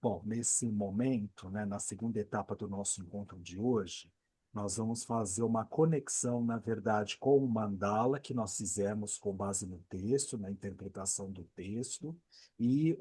Bom, nesse momento, né, na segunda etapa do nosso encontro de hoje, nós vamos fazer uma conexão, na verdade, com o mandala que nós fizemos com base no texto, na interpretação do texto, e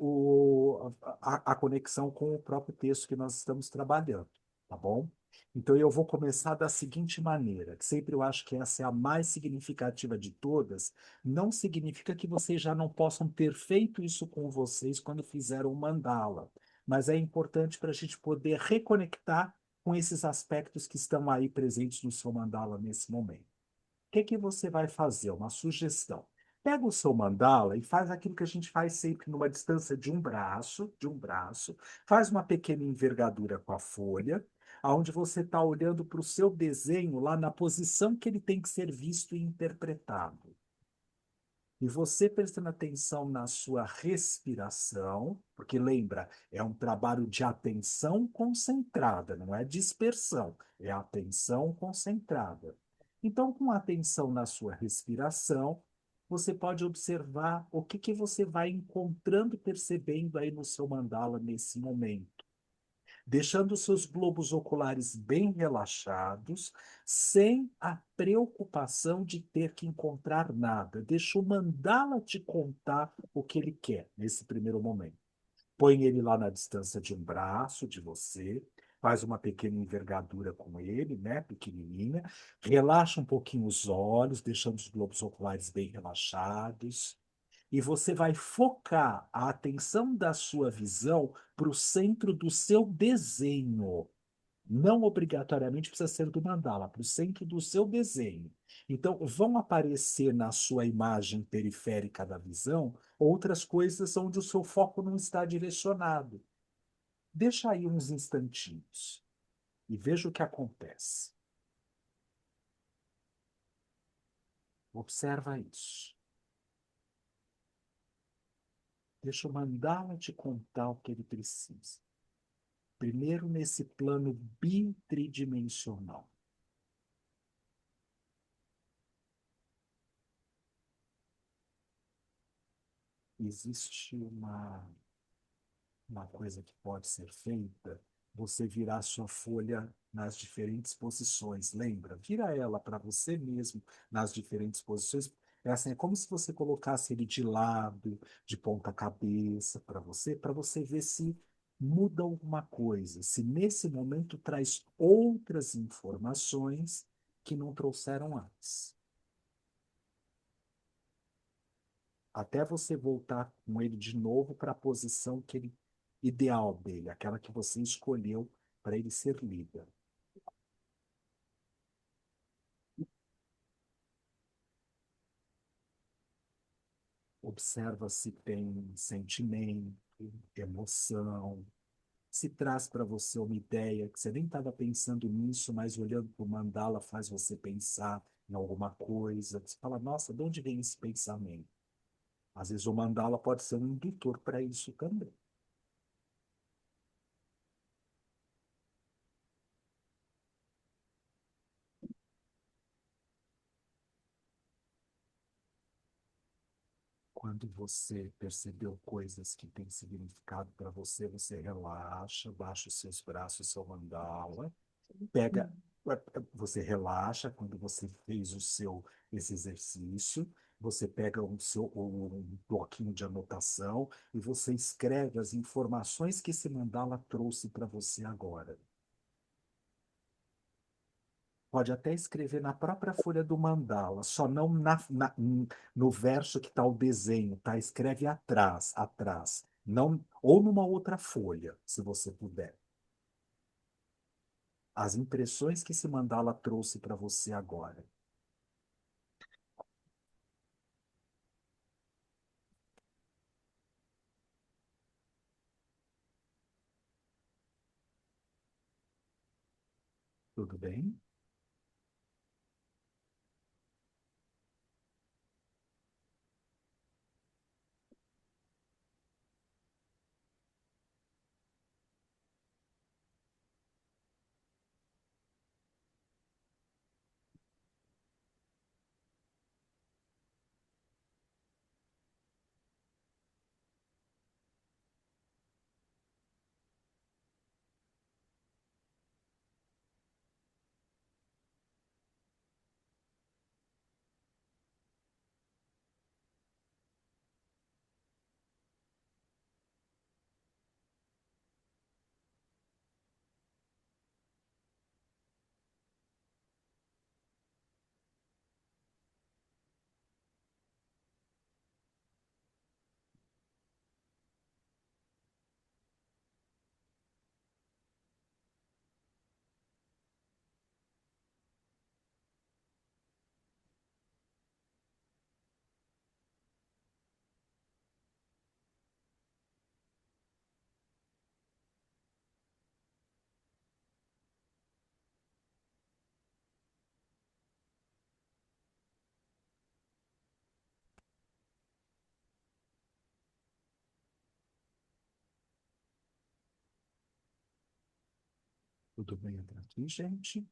a conexão com o próprio texto que nós estamos trabalhando, tá bom? Então, eu vou começar da seguinte maneira, que sempre eu acho que essa é a mais significativa de todas. Não significa que vocês já não possam ter feito isso com vocês quando fizeram o mandala, mas é importante para a gente poder reconectar com esses aspectos que estão aí presentes no seu mandala nesse momento. O que que você vai fazer? Uma sugestão. Pega o seu mandala e faz aquilo que a gente faz sempre numa distância de um braço, faz uma pequena envergadura com a folha, aonde você está olhando para o seu desenho lá na posição que ele tem que ser visto e interpretado. E você prestando atenção na sua respiração, porque lembra, é um trabalho de atenção concentrada, não é dispersão, é atenção concentrada. Então, com atenção na sua respiração, você pode observar o que que você vai encontrando, percebendo aí no seu mandala nesse momento, deixando seus globos oculares bem relaxados, sem a preocupação de ter que encontrar nada. Deixa o mandala te contar o que ele quer nesse primeiro momento. Põe ele lá na distância de um braço de você, faz uma pequena envergadura com ele, né, pequenininha, relaxa um pouquinho os olhos, deixando os globos oculares bem relaxados e você vai focar a atenção da sua visão para o centro do seu desenho. Não obrigatoriamente precisa ser do mandala, para o centro do seu desenho. Então, vão aparecer na sua imagem periférica da visão outras coisas onde o seu foco não está direcionado. Deixa aí uns instantinhos e veja o que acontece. Observa isso. Deixa o mandala te contar o que ele precisa. Primeiro, nesse plano bitridimensional. Existe uma coisa que pode ser feita, você virar sua folha nas diferentes posições. Lembra? Vira ela para você mesmo nas diferentes posições. É assim, é como se você colocasse ele de lado, de ponta cabeça para você ver se muda alguma coisa, se nesse momento traz outras informações que não trouxeram antes. Até você voltar com ele de novo para a posição que ele, ideal dele, aquela que você escolheu para ele ser líder. Observa se tem sentimento, emoção, se traz para você uma ideia que você nem estava pensando nisso, mas olhando para o mandala faz você pensar em alguma coisa. Você fala, nossa, de onde vem esse pensamento? Às vezes o mandala pode ser um indutor para isso também. Quando você percebeu coisas que têm significado para você, você relaxa, baixa os seus braços, seu mandala, pega, você relaxa quando você fez esse exercício, você pega um bloquinho de anotação e você escreve as informações que esse mandala trouxe para você agora. Pode até escrever na própria folha do mandala, só não no verso que está o desenho, tá? Escreve atrás, atrás. Não, ou numa outra folha, se você puder. As impressões que esse mandala trouxe para você agora. Tudo bem? Tudo bem até aqui, gente?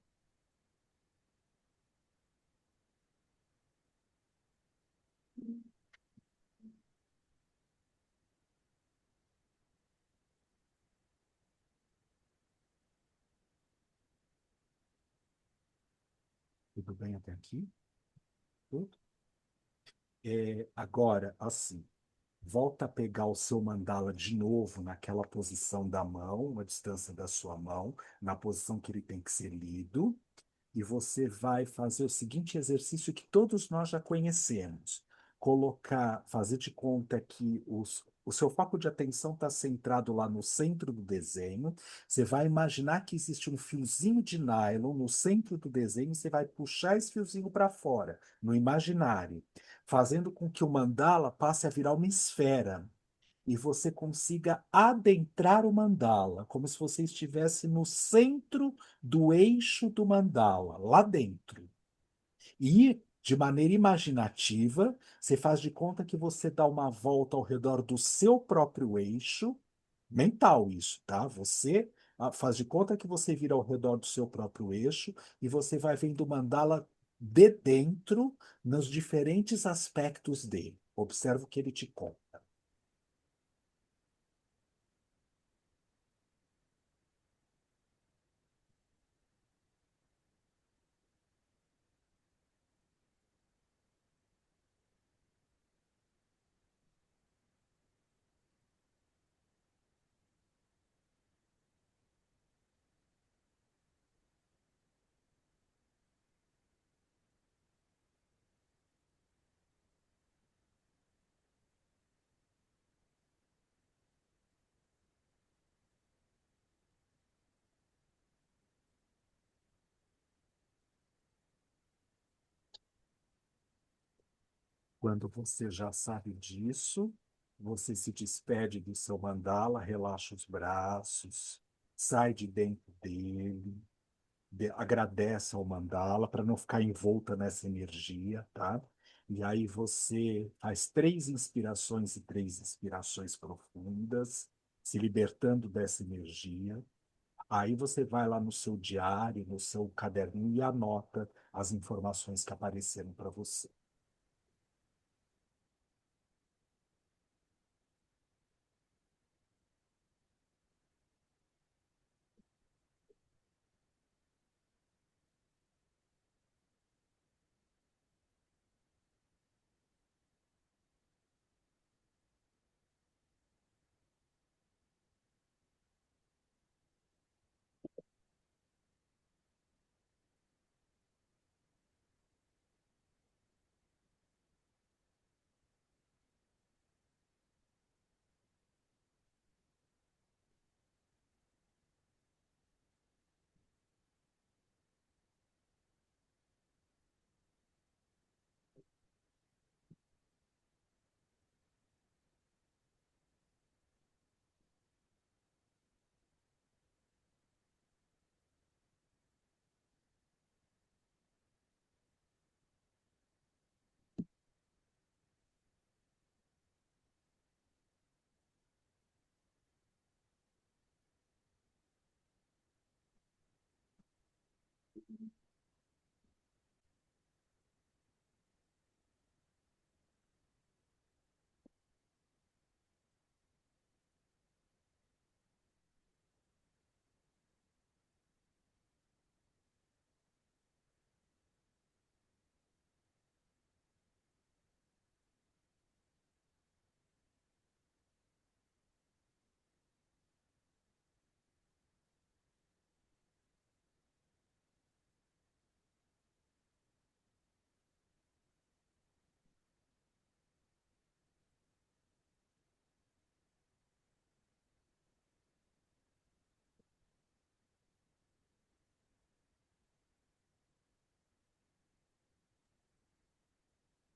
Tudo bem até aqui? Tudo? Agora, assim, volta a pegar o seu mandala de novo naquela posição da mão, a distância da sua mão, na posição que ele tem que ser lido, e você vai fazer o seguinte exercício que todos nós já conhecemos. Fazer de conta que o seu foco de atenção está centrado lá no centro do desenho. Você vai imaginar que existe um fiozinho de nylon no centro do desenho, e você vai puxar esse fiozinho para fora, no imaginário, fazendo com que o mandala passe a virar uma esfera e você consiga adentrar o mandala, como se você estivesse no centro do eixo do mandala, lá dentro. E, de maneira imaginativa, você faz de conta que você dá uma volta ao redor do seu próprio eixo, mental isso, tá? Você faz de conta que você vira ao redor do seu próprio eixo e você vai vendo o mandala de dentro nos diferentes aspectos dele. Observa o que ele te conta. Quando você já sabe disso, você se despede do seu mandala, relaxa os braços, sai de dentro dele, agradece ao mandala para não ficar envolta nessa energia, tá? E aí você faz 3 inspirações e 3 expirações profundas, se libertando dessa energia. Aí você vai lá no seu diário, no seu caderninho e anota as informações que apareceram para você.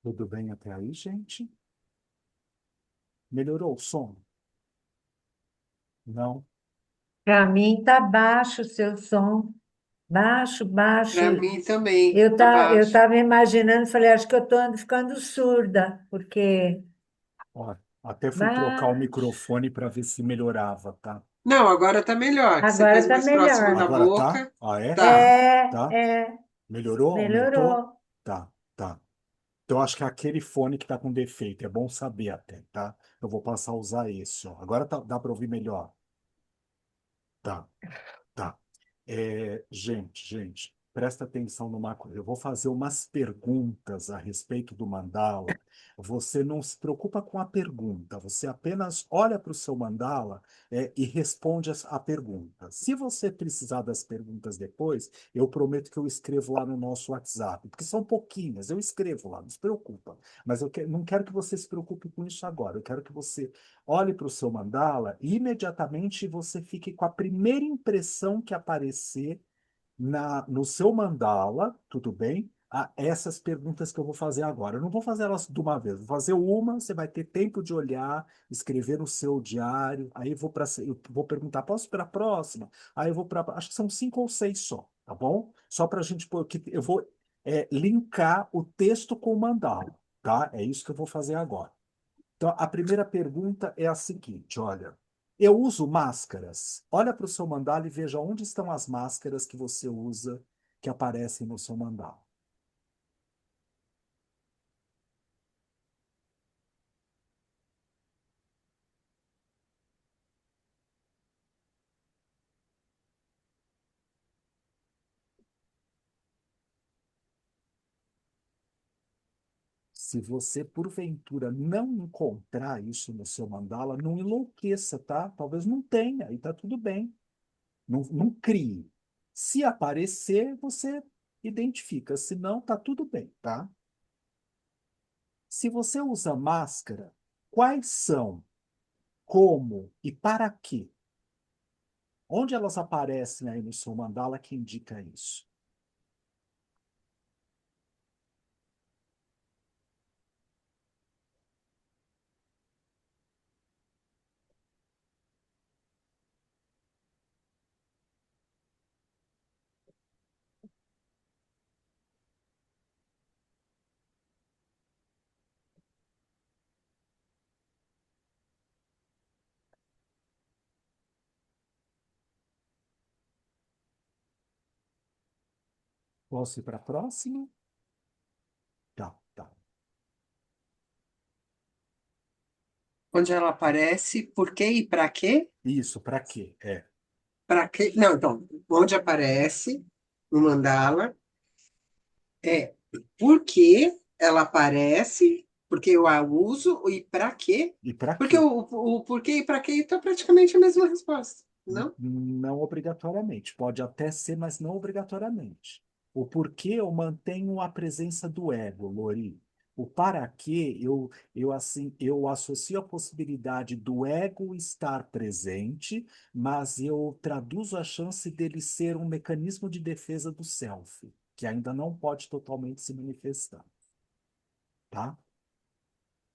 Tudo bem até aí, gente? Melhorou o som? Não? Para mim tá baixo o seu som, baixo, baixo. Para mim também, Eu abaixo. estava imaginando, falei, acho que eu estou ficando surda, porque Ó, até fui trocar o baixo. microfone para ver se melhorava, tá? Não, agora tá melhor, que você Agora pôs está mais próximo da melhor. Agora tá? boca. Ah, é? Tá. Tá? É, Melhorou? Aumentou? melhorou. Tá, tá. Então, acho que é aquele fone que tá com defeito. É bom saber até, tá? Eu vou passar a usar esse, ó. Agora dá para ouvir melhor. Tá. Tá. Gente, presta atenção numa coisa. Eu vou fazer umas perguntas a respeito do mandala. Você não se preocupa com a pergunta, você apenas olha para o seu mandala, e responde a pergunta. Se você precisar das perguntas depois, eu prometo que eu escrevo lá no nosso WhatsApp, porque são pouquinhas, eu escrevo lá, não se preocupa. Mas não quero que você se preocupe com isso agora, eu quero que você olhe para o seu mandala e imediatamente você fique com a primeira impressão que aparecer no seu mandala, tudo bem? Essas perguntas que eu vou fazer agora. Eu não vou fazer elas de uma vez, vou fazer uma, você vai ter tempo de olhar, escrever no seu diário, aí eu vou perguntar, posso ir para a próxima? Aí eu vou para, acho que são 5 ou 6 só, tá bom? Só para a gente, porque eu vou linkar o texto com o mandala, tá? É isso que eu vou fazer agora. Então, a primeira pergunta é a seguinte, olha, eu uso máscaras. Olha para o seu mandala e veja onde estão as máscaras que você usa, que aparecem no seu mandala. Se você, porventura, não encontrar isso no seu mandala, não enlouqueça, tá? Talvez não tenha, e tá tudo bem. Não, não crie. Se aparecer, você identifica. Se não, tá tudo bem, tá? Se você usa máscara, quais são, como e para quê? Onde elas aparecem aí no seu mandala que indica isso? Posso ir para a próxima? Tá, tá. Onde ela aparece, por quê e para quê? Isso, para quê? Para quê? Não, então, onde aparece no mandala é por que ela aparece, porque eu a uso e para quê? E para Porque quê? o porquê e para quê está praticamente a mesma resposta, não? Não obrigatoriamente. Pode até ser, mas não obrigatoriamente. O porquê eu mantenho a presença do ego, Lori. O para quê eu associo a possibilidade do ego estar presente, mas eu traduzo a chance dele ser um mecanismo de defesa do self, que ainda não pode totalmente se manifestar, tá?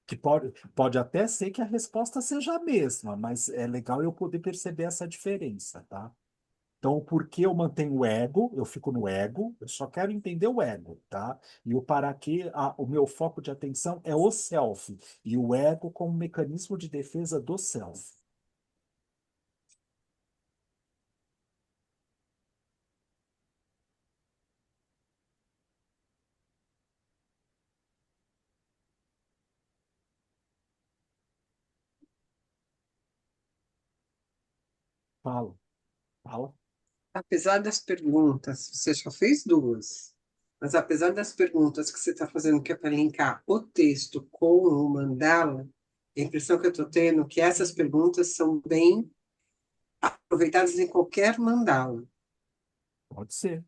Que pode até ser que a resposta seja a mesma, mas é legal eu poder perceber essa diferença, tá? Então, por que eu mantenho o ego? Eu fico no ego, eu só quero entender o ego, tá? E o para quê, o meu foco de atenção é o self, e o ego como mecanismo de defesa do self. Fala, fala. Apesar das perguntas, você já fez duas, mas apesar das perguntas que você está fazendo, que é para linkar o texto com o mandala, a impressão que eu estou tendo é que essas perguntas são bem aproveitadas em qualquer mandala. Pode ser,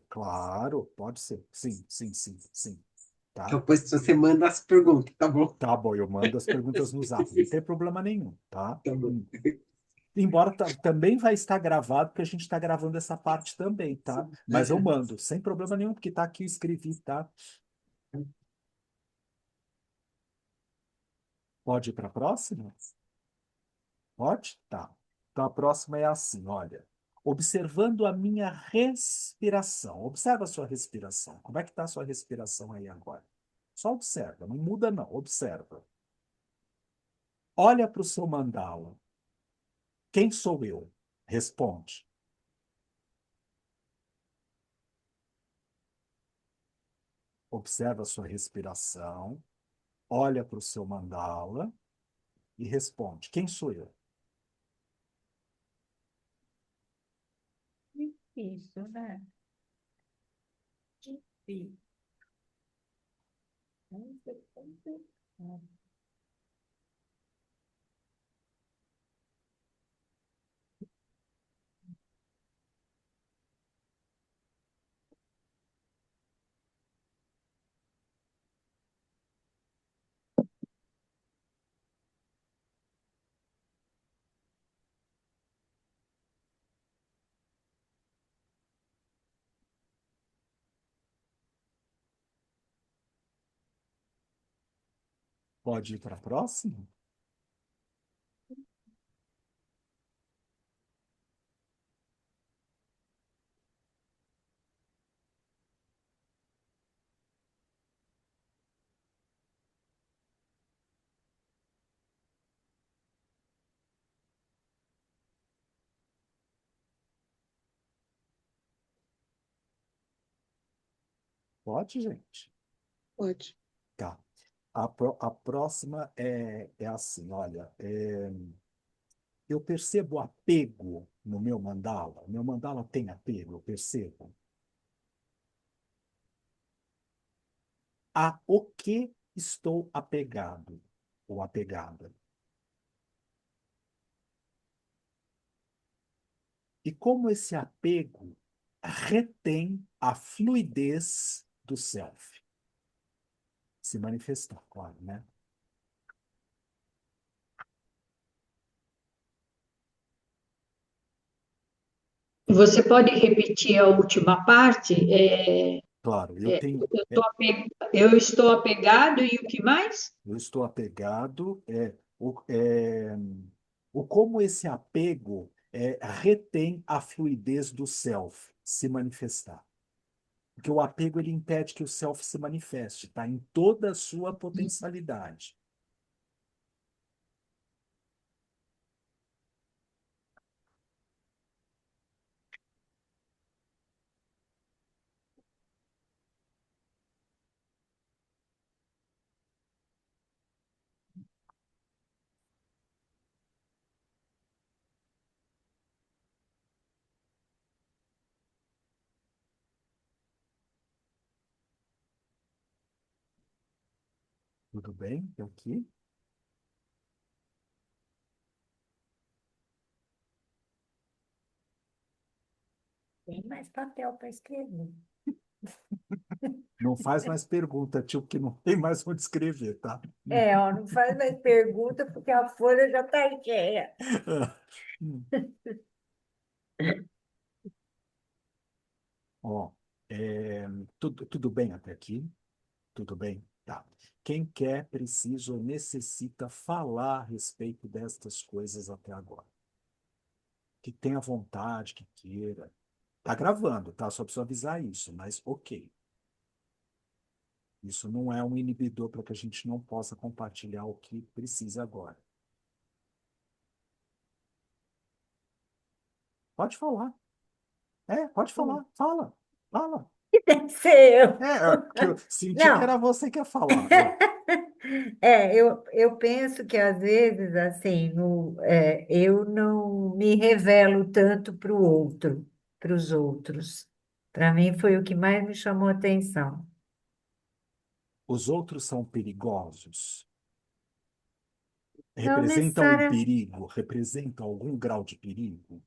claro, pode ser. Sim, sim, sim, sim, Então, tá? depois você manda as perguntas, tá bom? Tá bom, eu mando as perguntas no Zap, não tem problema nenhum, tá? Tá bom. Embora também vai estar gravado, porque a gente está gravando essa parte também, tá? Mas eu mando, sem problema nenhum, porque tá aqui, eu escrevi, tá? Pode ir para a próxima? Pode? Tá. Então a próxima é assim, olha. Observando a minha respiração. Observa a sua respiração. Como é que está a sua respiração aí agora? Só observa, não muda não, observa. Olha para o seu mandala. Quem sou eu? Responde. Observa a sua respiração, olha para o seu mandala e responde: quem sou eu? Isso, né? Difícil. Pode ir para a próxima? Pode, gente. Pode. Tá. A próxima é assim, olha, eu percebo apego no meu mandala. Meu mandala tem apego, eu percebo. A o que estou apegado ou apegada? E como esse apego retém a fluidez do self se manifestar, claro, né? Você pode repetir a última parte? Claro, eu tenho, Eu estou apegado e o que mais? eu estou apegado, o como esse apego retém a fluidez do self se manifestar. Porque o apego ele impede que o self se manifeste, tá? Em toda a sua potencialidade. Tudo bem? Aqui? Tem mais papel para escrever. Não faz mais pergunta, tio, porque não tem mais onde escrever, tá? É, ó, não faz mais pergunta porque a folha já está cheia. Ó, tudo bem até aqui? Tudo bem? Tá. Quem quer, precisa ou necessita falar a respeito destas coisas até agora. Que tenha vontade, que queira. Tá gravando, tá? Só preciso avisar isso, mas ok. Isso não é um inibidor para que a gente não possa compartilhar o que precisa agora. Pode falar. Pode falar. Fala. Fala. Tem que ser eu. Que eu senti que era Não. você que ia falar. Eu penso que às vezes assim eu não me revelo tanto para o outro, para os outros. Para mim foi o que mais me chamou a atenção. Os outros são perigosos. Não Representam um necessariamente. perigo, representam algum grau de perigo.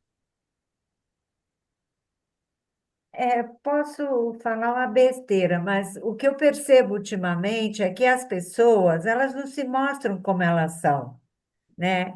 Posso falar uma besteira, mas o que eu percebo ultimamente é que as pessoas, elas não se mostram como elas são, né?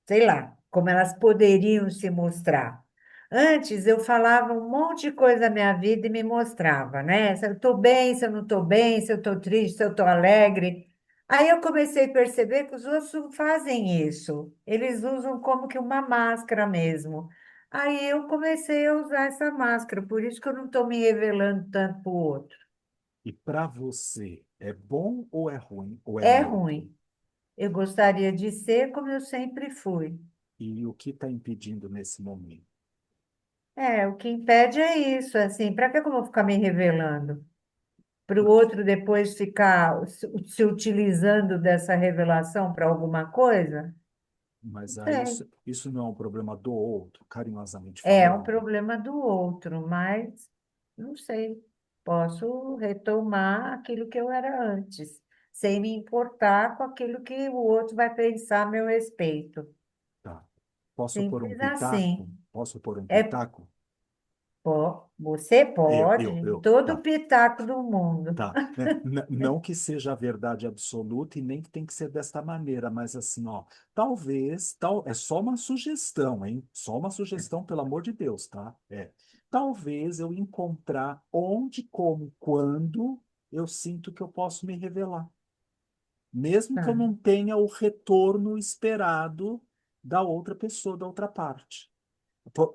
Sei lá, como elas poderiam se mostrar. Antes eu falava um monte de coisa da minha vida e me mostrava, né? Se eu estou bem, se eu não estou bem, se eu estou triste, se eu estou alegre. Aí eu comecei a perceber que os outros não fazem isso. Eles usam como que uma máscara mesmo. Aí eu comecei a usar essa máscara, por isso que eu não estou me revelando tanto para o outro. E para você, é bom ou é ruim ou é É neutro? ruim. Eu gostaria de ser como eu sempre fui. E o que está impedindo nesse momento? É, o que impede é isso, assim, para que eu vou ficar me revelando? Para o Porque, outro depois ficar se utilizando dessa revelação para alguma coisa? mas Não aí sei. isso não é um problema do outro, carinhosamente É um falando. problema do outro, mas não sei. Posso retomar aquilo que eu era antes, sem me importar com aquilo que o outro vai pensar a meu respeito. Tá. Posso pôr um Simples pitaco? assim. Posso pôr um É, pitaco? você Eu, pode, eu, eu. todo o Tá. pitaco do mundo. Tá, né? Não que seja a verdade absoluta e nem que tem que ser desta maneira, mas assim, ó, talvez, é só uma sugestão, hein? Só uma sugestão, pelo amor de Deus, tá? Talvez eu encontrar onde, como, quando eu sinto que eu posso me revelar, mesmo que eu Tá. não tenha o retorno esperado da outra pessoa, da outra parte.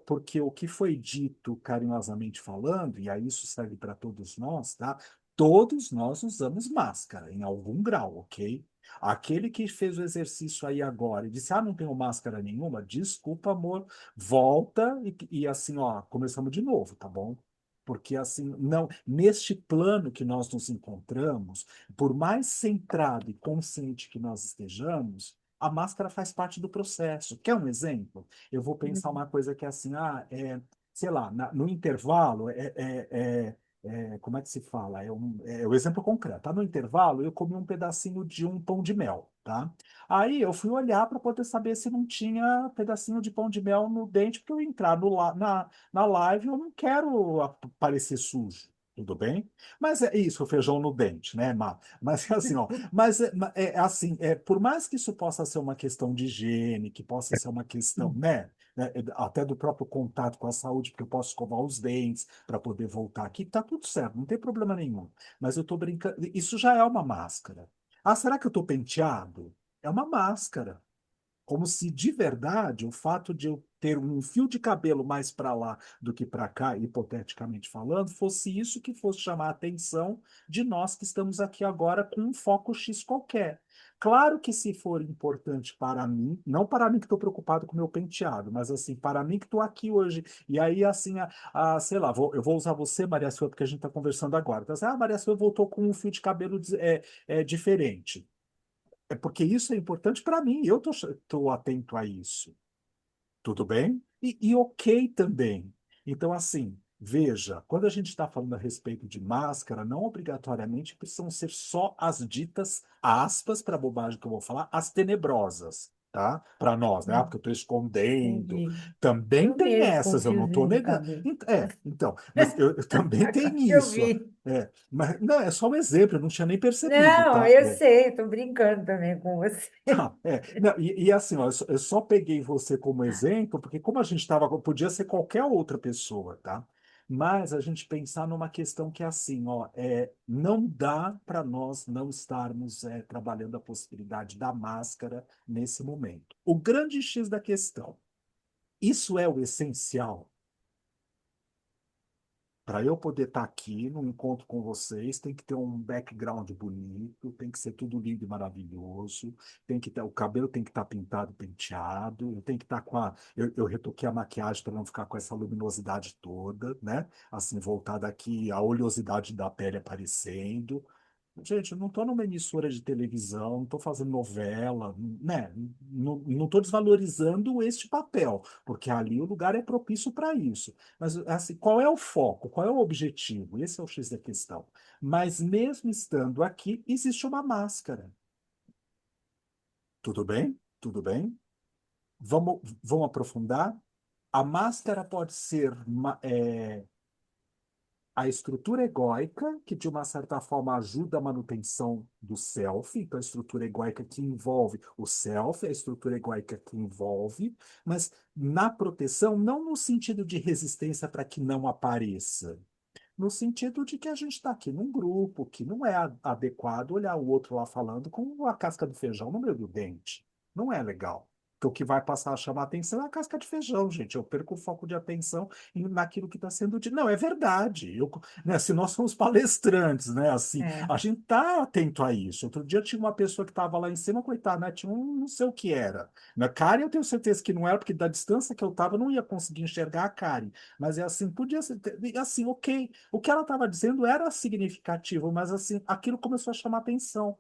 Porque o que foi dito carinhosamente falando, e aí isso serve para todos nós, tá? Todos nós usamos máscara em algum grau, ok? Aquele que fez o exercício aí agora e disse, não tenho máscara nenhuma, desculpa, amor, volta e assim, ó, começamos de novo, tá bom? Porque assim, não, neste plano que nós nos encontramos, por mais centrado e consciente que nós estejamos, a máscara faz parte do processo. Quer um exemplo? Eu vou pensar uma coisa que é assim, sei lá, no intervalo, como é que se fala? É o exemplo concreto. Tá? No intervalo, eu comi um pedacinho de um pão de mel, tá? Aí eu fui olhar para poder saber se não tinha pedacinho de pão de mel no dente, porque eu entrar na live, eu não quero parecer sujo. Tudo bem? Mas é isso, o feijão no dente, né, Má? Mas é assim, ó, assim, por mais que isso possa ser uma questão de higiene, que possa ser uma questão, né, até do próprio contato com a saúde, porque eu posso escovar os dentes para poder voltar aqui, tá tudo certo, não tem problema nenhum. Mas eu tô brincando, isso já é uma máscara. Será que eu tô penteado? É uma máscara. Como se de verdade o fato de eu ter um fio de cabelo mais para lá do que para cá, hipoteticamente falando, fosse isso que fosse chamar a atenção de nós que estamos aqui agora com um foco X qualquer. Claro que se for importante para mim, não para mim que estou preocupado com o meu penteado, mas assim, para mim que estou aqui hoje, e aí assim, sei lá, eu vou usar você, Maria Silva, porque a gente está conversando agora. Então, assim, Maria Silva voltou com um fio de cabelo diferente. É porque isso é importante para mim, eu tô atento a isso. Tudo bem? E ok também. Então, assim, veja, quando a gente está falando a respeito de máscara, não obrigatoriamente precisam ser só as ditas, aspas, para a bobagem que eu vou falar, as tenebrosas, tá? Para nós, né? Porque eu estou escondendo. Entendi. Também Eu tem mesmo com um essas, eu não estou fiozinho no negando. cabelo. Então, mas eu também Agora tenho que eu isso. vi. Mas não, é só um exemplo, eu não tinha nem percebido, Não, tá? eu sei, estou brincando também com você. Tá, não, e assim, ó, eu só peguei você como exemplo, porque como a gente estava, podia ser qualquer outra pessoa, tá? Mas a gente pensar numa questão que é assim, ó, não dá para nós não estarmos trabalhando a possibilidade da máscara nesse momento. O grande X da questão, isso é o essencial. Para eu poder estar aqui no encontro com vocês, tem que ter um background bonito, tem que ser tudo lindo e maravilhoso, tem que ter, o cabelo tem que estar pintado, penteado, eu tenho que estar eu retoquei a maquiagem para não ficar com essa luminosidade toda, né? Assim, voltada aqui, a oleosidade da pele aparecendo. Gente, eu não estou numa emissora de televisão, não estou fazendo novela, né? Não estou desvalorizando este papel, porque ali o lugar é propício para isso. Mas, assim, qual é o foco? Qual é o objetivo? Esse é o X da questão. Mas, mesmo estando aqui, existe uma máscara. Tudo bem? Tudo bem? Vamos aprofundar? A máscara pode ser a estrutura egóica, que de uma certa forma ajuda a manutenção do self, então a estrutura egóica que envolve o self, a estrutura egóica que envolve, mas na proteção, não no sentido de resistência para que não apareça, no sentido de que a gente está aqui num grupo, que não é adequado olhar o outro lá falando com a casca do feijão no meio do dente. Não é legal. Porque o que vai passar a chamar atenção é a casca de feijão, gente. Eu perco o foco de atenção naquilo que está sendo dito. Não, é verdade. Né, se nós somos palestrantes, né? Assim, É, a gente tá atento a isso. Outro dia tinha uma pessoa que estava lá em cima, coitada, né? Tinha um, não sei o que era. Na Karen, eu tenho certeza que não era, porque da distância que eu estava, eu não ia conseguir enxergar a Karen. Mas é assim, podia ser, assim, ok. O que ela estava dizendo era significativo, mas assim, aquilo começou a chamar atenção.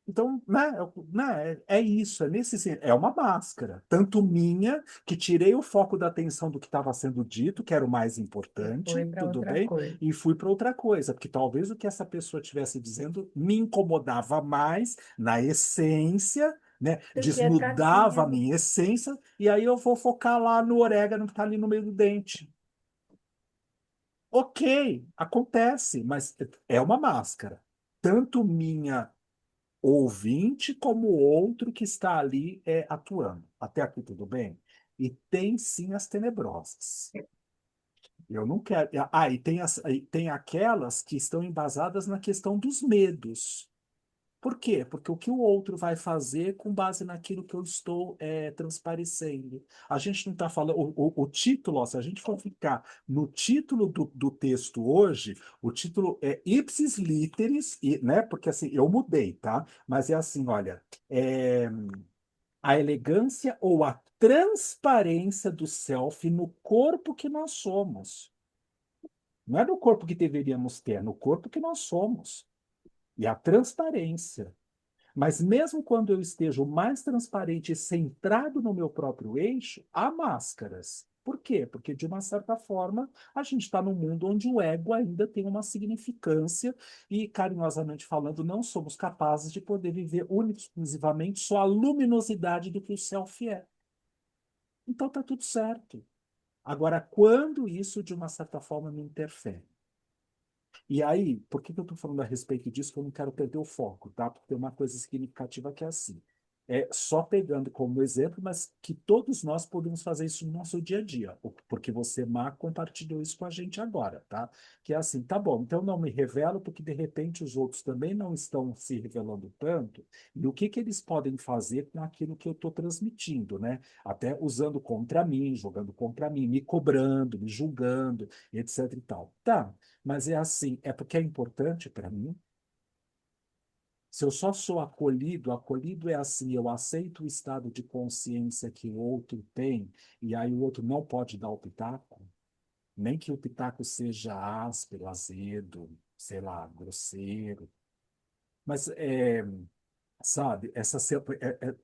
Então, né, é isso, é é uma máscara, tanto minha, que tirei o foco da atenção do que estava sendo dito, que era o mais e foi importante, para tudo outra bem, coisa. e fui para outra coisa, porque talvez o que essa pessoa estivesse dizendo me incomodava mais na essência, né, Do que a casquinha desnudava a do... minha essência, e aí eu vou focar lá no orégano que está ali no meio do dente. Ok, acontece, mas é uma máscara. Tanto minha ouvinte como o outro que está ali atuando. Até aqui tudo bem? E tem sim as tenebrosas. Eu não quero. E tem, tem aquelas que estão embasadas na questão dos medos. Por quê? Porque o que o outro vai fazer com base naquilo que eu estou transparecendo. A gente não está falando. O título, ó, se a gente for ficar no título do texto hoje, o título é Ipsis Literis, né? Porque assim, eu mudei, tá? Mas é assim, olha, é, a elegância ou a transparência do self no corpo que nós somos. Não é no corpo que deveríamos ter, é no corpo que nós somos. E a transparência. Mas mesmo quando eu esteja o mais transparente e centrado no meu próprio eixo, há máscaras. Por quê? Porque, de uma certa forma, a gente está num mundo onde o ego ainda tem uma significância e, carinhosamente falando, não somos capazes de poder viver única e exclusivamente só a luminosidade do que o self é. Então tá tudo certo. Agora, quando isso, de uma certa forma, me interfere? E aí, por que que eu estou falando a respeito disso? Que eu não quero perder o foco, tá? Porque tem uma coisa significativa que é assim. É só pegando como exemplo, mas que todos nós podemos fazer isso no nosso dia a dia. Porque você, Má, compartilhou isso com a gente agora, tá? Que é assim, tá bom, então não me revelo, porque de repente os outros também não estão se revelando tanto. E o que que eles podem fazer com aquilo que eu estou transmitindo, né? Até usando contra mim, jogando contra mim, me cobrando, me julgando, etc e tal. Tá. Mas é assim, é porque é importante para mim. Se eu só sou acolhido, acolhido é assim, eu aceito o estado de consciência que o outro tem, e aí o outro não pode dar o pitaco, nem que o pitaco seja áspero, azedo, sei lá, grosseiro. Mas sabe,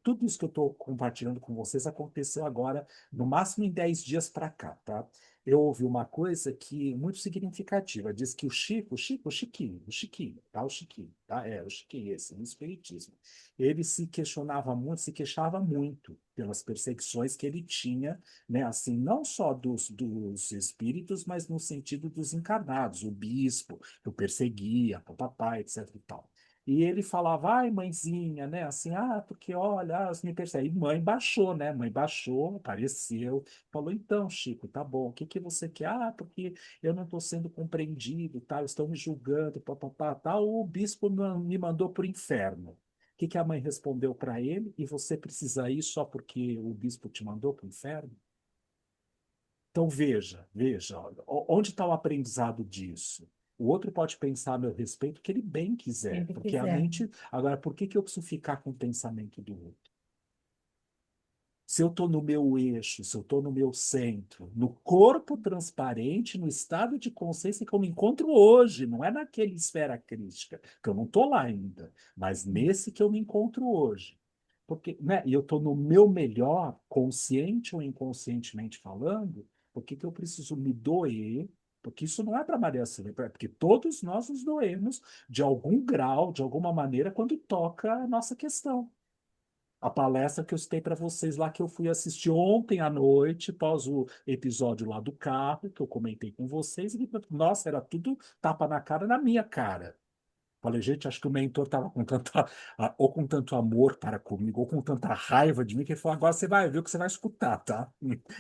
tudo isso que eu estou compartilhando com vocês aconteceu agora, no máximo em 10 dias para cá, tá? Eu ouvi uma coisa que muito significativa. Diz que o Chiquinho, tá? O Chiquinho, tá? O Chiquinho, esse, no Espiritismo. Ele se questionava muito, se queixava muito pelas perseguições que ele tinha, né? Assim, não só dos espíritos, mas no sentido dos encarnados, o bispo, que o perseguia, papapá, etc e tal. E ele falava, ai, mãezinha, né? Assim, porque olha, as me perseguem. E mãe baixou, né? Mãe baixou, apareceu, falou, então, Chico, tá bom, o que que você quer? Porque eu não estou sendo compreendido, tá? Estão me julgando, papapá, tal. O bispo me mandou para o inferno. O que que a mãe respondeu para ele? E você precisa ir só porque o bispo te mandou para o inferno? Então veja, onde está o aprendizado disso? O outro pode pensar a meu respeito o que ele bem Se quiser, ele porque a quiser. mente. Agora, por que que eu preciso ficar com o pensamento do outro? Se eu estou no meu eixo, se eu estou no meu centro, no corpo transparente, no estado de consciência que eu me encontro hoje, não é naquele esfera crítica, que eu não estou lá ainda, mas nesse que eu me encontro hoje. Porque, né, e eu estou no meu melhor, consciente ou inconscientemente falando, por que que eu preciso me doer? Porque isso não é para Maria Silvia, porque todos nós nos doemos de algum grau, de alguma maneira, quando toca a nossa questão. A palestra que eu citei para vocês lá, que eu fui assistir ontem à noite, após o episódio lá do carro, que eu comentei com vocês, e, nossa, era tudo tapa na cara, na minha cara. Falei, gente, acho que o mentor estava com tanta, ou com tanto amor para comigo, ou com tanta raiva de mim, que ele falou, agora você vai ver o que você vai escutar, tá?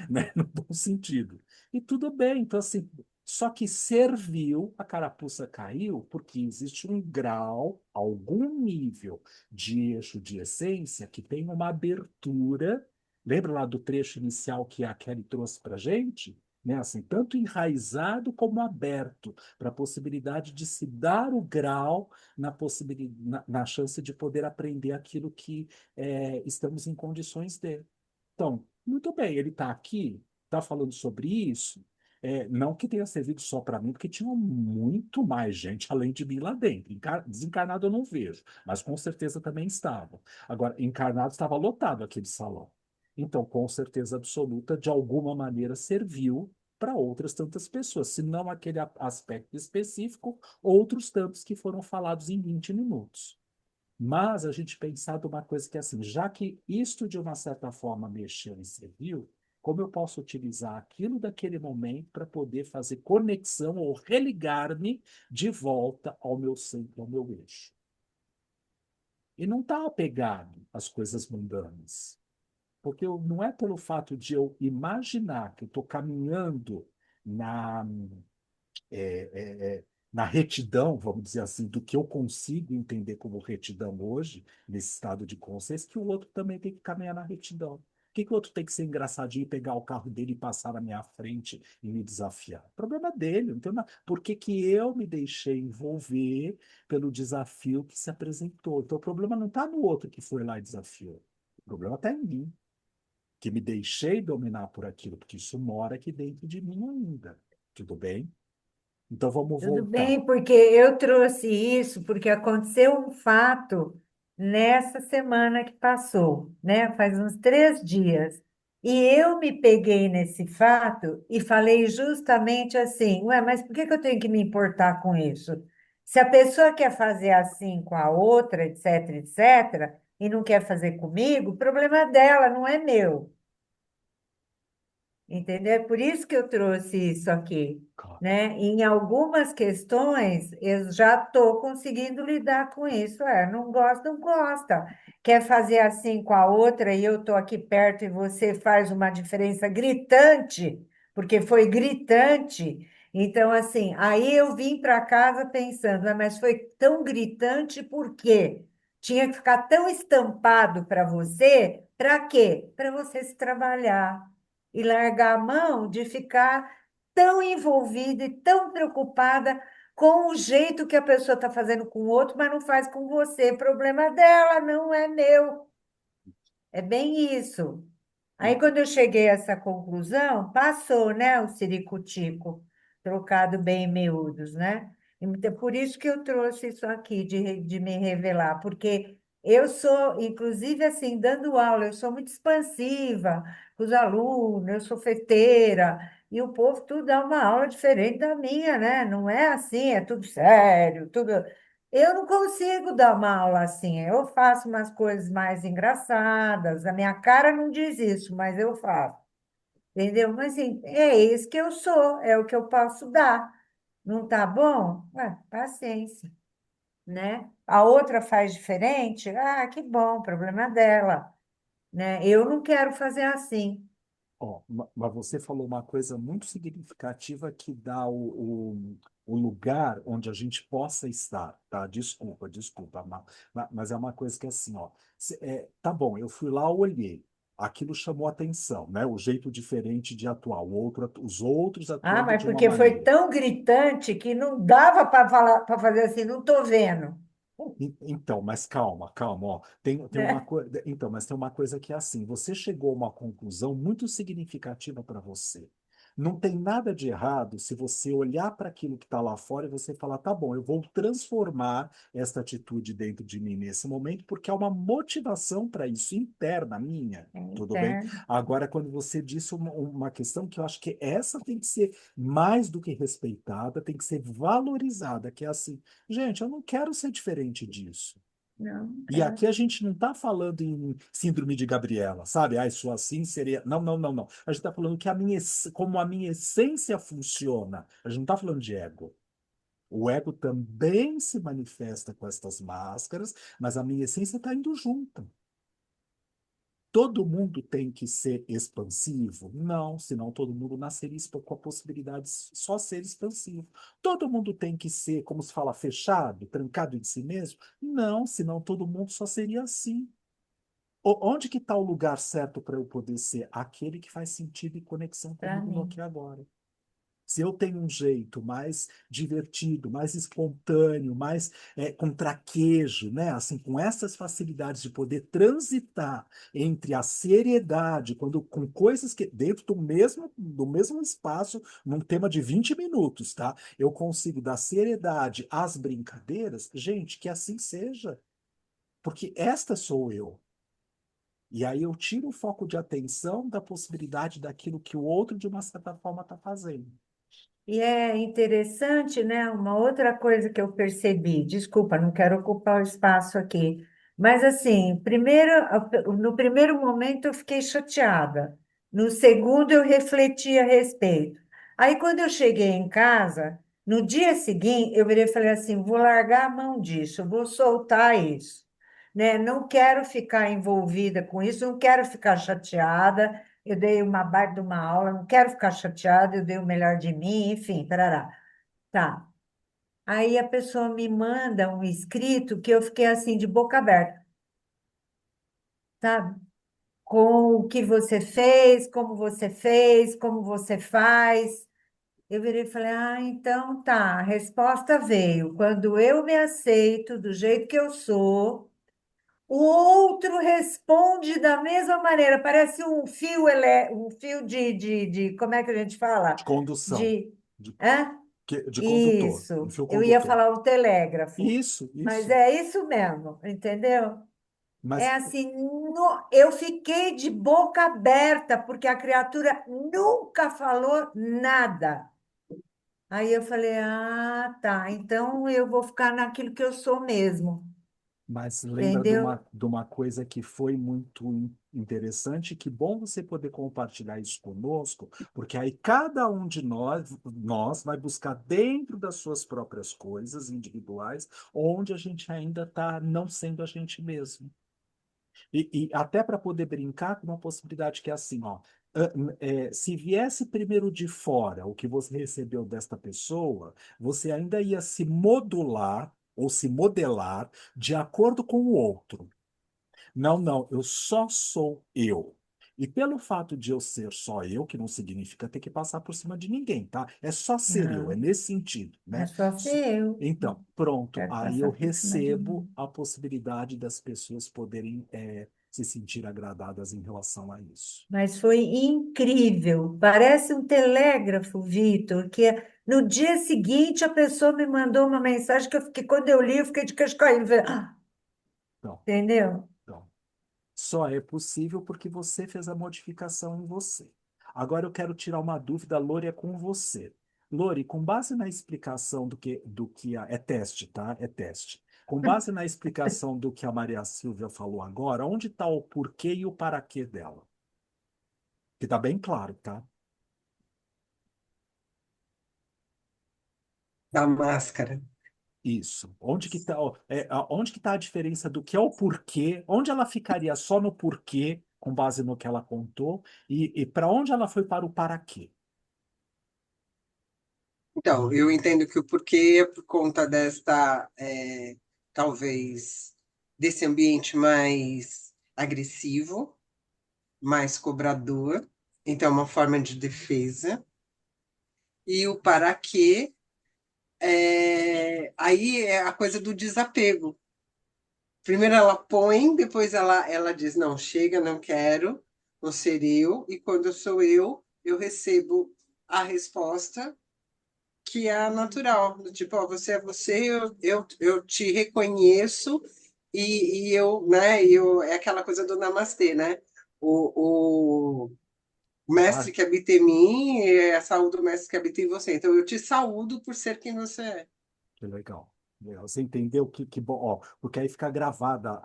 Né? No bom sentido. E tudo bem, então assim, Só que serviu, a carapuça caiu, porque existe um grau, algum nível de eixo de essência que tem uma abertura. Lembra lá do trecho inicial que a Kelly trouxe para a gente? Né? Assim, tanto enraizado como aberto, para a possibilidade de se dar o grau na chance de poder aprender aquilo que estamos em condições de. Então, muito bem, ele está aqui, está falando sobre isso. Não que tenha servido só para mim, porque tinha muito mais gente além de mim lá dentro. Desencarnado eu não vejo, mas com certeza também estavam. Agora, encarnado estava lotado aquele salão. Então, com certeza absoluta, de alguma maneira serviu para outras tantas pessoas, se não aquele aspecto específico, outros tantos que foram falados em 20 minutos. Mas a gente pensar de uma coisa que é assim, já que isto de uma certa forma mexeu e serviu, como eu posso utilizar aquilo daquele momento para poder fazer conexão ou religar-me de volta ao meu centro, ao meu eixo? E não está apegado às coisas mundanas. Porque não é pelo fato de eu imaginar que eu estou caminhando na é, é, é, na retidão, vamos dizer assim, do que eu consigo entender como retidão hoje, nesse estado de consciência, que o outro também tem que caminhar na retidão. Por que o outro tem que ser engraçadinho e pegar o carro dele e passar na minha frente e me desafiar? O problema é dele, não tem nada. Por que que eu me deixei envolver pelo desafio que se apresentou? Então o problema não está no outro que foi lá e desafiou. O problema está em mim, que me deixei dominar por aquilo, porque isso mora aqui dentro de mim ainda. Tudo bem? Então vamos Tudo voltar. bem, porque eu trouxe isso porque aconteceu um fato nessa semana que passou, né? Faz uns 3 dias. E eu me peguei nesse fato e falei justamente assim: ué, mas por que que eu tenho que me importar com isso? Se a pessoa quer fazer assim com a outra, etc, etc, e não quer fazer comigo, o problema é dela, não é meu. Entendeu? É por isso que eu trouxe isso aqui, Claro. né? Em algumas questões, eu já estou conseguindo lidar com isso. Não gosta, não gosta. Quer fazer assim com a outra e eu estou aqui perto e você faz uma diferença gritante, porque foi gritante. Então, assim, aí eu vim para casa pensando, mas foi tão gritante por quê? Tinha que ficar tão estampado para quê? Para você se trabalhar e largar a mão de ficar tão envolvida e tão preocupada com o jeito que a pessoa está fazendo com o outro, mas não faz com você. Problema dela, não é meu. É bem isso. Aí, E- quando eu cheguei a essa conclusão, passou, né, o ciricutico, trocado bem em miúdos, né? Então, por isso que eu trouxe isso aqui, de me revelar, porque eu sou, inclusive, assim, dando aula, eu sou muito expansiva com os alunos, eu sou feiteira, e o povo tudo dá uma aula diferente da minha, né? Não é assim, é tudo sério, tudo. Eu não consigo dar uma aula assim. Eu faço umas coisas mais engraçadas. A minha cara não diz isso, mas eu faço. Entendeu? Mas assim, é isso que eu sou, é o que eu posso dar. Não tá bom? Ué, paciência, né? A outra faz diferente? Ah, que bom, problema dela, né? Eu não quero fazer assim. Ó, mas você falou uma coisa muito significativa que dá o lugar onde a gente possa estar, tá? Desculpa, desculpa, mas é uma coisa que é assim, ó. Tá bom, eu fui lá, olhei. Aquilo chamou atenção, né? O jeito diferente de atuar, os outros Ah, atuando mas de uma porque foi maneira. tão gritante que não dava para falar, para fazer assim, não estou vendo, Então, mas calma, calma, ó. Tem uma né? coisa. Então, mas tem uma coisa que é assim: você chegou a uma conclusão muito significativa para você. Não tem nada de errado se você olhar para aquilo que está lá fora e você falar, tá bom, eu vou transformar esta atitude dentro de mim nesse momento, porque há uma motivação para isso interna minha. Tudo bem? Interno. Agora, quando você disse uma questão que eu acho que essa tem que ser mais do que respeitada, tem que ser valorizada, que é assim. Gente, eu não quero ser diferente disso. Não, E é. aqui a gente não está falando em síndrome de Gabriela, sabe? Ah, sou assim, seria. Não, não, não, não. A gente está falando que como a minha essência funciona. A gente não está falando de ego. O ego também se manifesta com estas máscaras, mas a minha essência está indo junto. Todo mundo tem que ser expansivo? Não, senão todo mundo nasceria com a possibilidade de só ser expansivo. Todo mundo tem que ser, como se fala, fechado, trancado em si mesmo? Não, senão todo mundo só seria assim. Onde que está o lugar certo para eu poder ser? Aquele que faz sentido e conexão Para comigo no mim. aqui e agora. Se eu tenho um jeito mais divertido, mais espontâneo, mais com traquejo, né? Assim, com essas facilidades de poder transitar entre a seriedade, quando com coisas que dentro do mesmo espaço, num tema de 20 minutos, tá? Eu consigo dar seriedade às brincadeiras, gente, que assim seja, porque esta sou eu. E aí eu tiro o foco de atenção da possibilidade daquilo que o outro, de uma certa forma, está fazendo. E é interessante, né? Uma outra coisa que eu percebi, desculpa, não quero ocupar o espaço aqui, mas assim, no primeiro momento eu fiquei chateada, no segundo eu refleti a respeito. Aí quando eu cheguei em casa, no dia seguinte, eu virei e falei assim: vou largar a mão disso, vou soltar isso, né? Não quero ficar envolvida com isso, não quero ficar chateada. Eu dei uma baita de uma aula, não quero ficar chateada, eu dei o melhor de mim, enfim, tarará. Tá. Aí a pessoa me manda um escrito que eu fiquei assim, de boca aberta, sabe? Com o que você fez, como você faz. Eu virei e falei: ah, então tá, a resposta veio. Quando eu me aceito do jeito que eu sou, o outro responde da mesma maneira. Parece um fio como é que a gente fala? De condução, De, de, hã? de condutor, um Isso. fio Eu ia condutor. falar o telégrafo, Isso, mas isso. é isso mesmo, entendeu? É Mas, assim, eu fiquei de boca aberta, porque a criatura nunca falou nada. Aí eu falei: ah, tá, então eu vou ficar naquilo que eu sou mesmo, mas lembra de entendeu? uma coisa que foi muito interessante, que bom você poder compartilhar isso conosco, porque aí cada um de nós vai buscar dentro das suas próprias coisas individuais, onde a gente ainda está não sendo a gente mesmo. E até para poder brincar com uma possibilidade que é assim, ó, se viesse primeiro de fora o que você recebeu desta pessoa, você ainda ia se modular ou se modelar de acordo com o outro. Não, não, eu só sou eu. E pelo fato de eu ser só eu, que não significa ter que passar por cima de ninguém, tá? É só ser eu, é Não, nesse sentido, é né? só ser eu. Então, Não pronto, quero aí eu passar por cima de recebo ninguém. a possibilidade das pessoas poderem se sentir agradadas em relação a isso. Mas foi incrível. Parece um telégrafo, Vitor, no dia seguinte a pessoa me mandou uma mensagem que eu fiquei, quando eu li, eu fiquei de queixo caído. Falei: "Ah", Então, entendeu? então, só é possível porque você fez a modificação em você. Agora eu quero tirar uma dúvida, Lore, é com você. Lore, com base na explicação é teste, tá? É teste. Com base na explicação do que a Maria Silvia falou agora, onde está o porquê e o para quê dela? Que está bem claro, tá? Da máscara. Isso. Onde que tá a diferença do que é o porquê? Onde ela ficaria só no porquê, com base no que ela contou, e para onde ela foi para o para quê? Então, eu entendo que o porquê é por conta talvez, desse ambiente mais agressivo, mais cobrador. Então, é uma forma de defesa. E o para quê, aí é a coisa do desapego. Primeiro ela põe, depois ela diz, não, chega, não quero, vou ser eu. E quando sou eu recebo a resposta que é a natural, do tipo, ó, você é você, eu te reconheço e eu, né, é aquela coisa do namastê, né? O Ah, mestre que habita em mim é a saúde do mestre que habita em você. Então eu te saúdo por ser quem você é. que legal. Legal. Você entendeu que bom, ó, porque aí fica gravada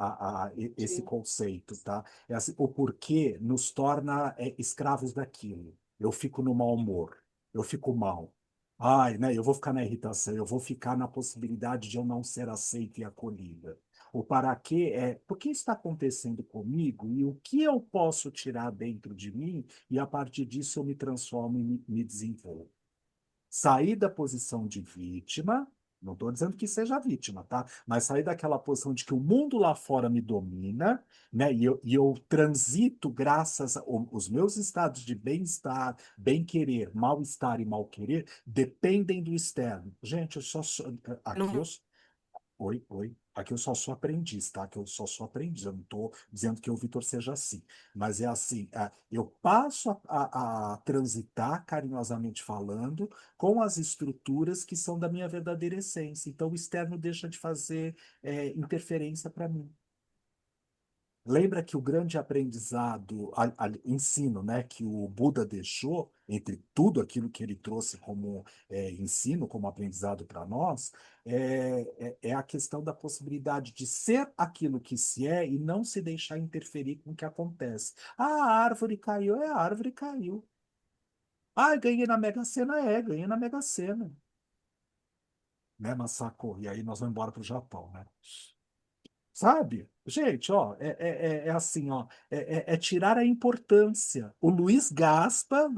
esse Sim. conceito, tá? É assim, o porquê nos torna escravos daquilo. Eu fico no mau humor, eu fico mal. Ai, né? Eu vou ficar na irritação, eu vou ficar na possibilidade de eu não ser aceito e acolhida. O para quê é por que está acontecendo comigo e o que eu posso tirar dentro de mim e a partir disso eu me transformo e me desenvolvo. Sair da posição de vítima, não estou dizendo que seja vítima, tá? Mas sair daquela posição de que o mundo lá fora me domina, né? E eu transito graças aos meus estados de bem-estar, bem-querer, mal-estar e mal-querer, dependem do externo. Gente, eu só sou, aqui eu Não, oi, oi. Aqui eu só sou aprendiz, tá? Que eu só sou aprendiz. Eu não estou dizendo que o Vitor seja assim. Mas é assim, eu passo a transitar, carinhosamente falando, com as estruturas que são da minha verdadeira essência. Então, o externo deixa de fazer interferência para mim. Lembra que o grande aprendizado, ensino, né, que o Buda deixou, entre tudo aquilo que ele trouxe como ensino, como aprendizado para nós, é a questão da possibilidade de ser aquilo que se é e não se deixar interferir com o que acontece. Ah, a árvore caiu, a árvore caiu. Ah, ganhei na Mega Sena, ganhei na Mega Sena. Né, Masako? E aí nós vamos embora para o Japão, né? Sabe? Gente, ó, é assim, ó, é tirar a importância. O Luiz Gaspa,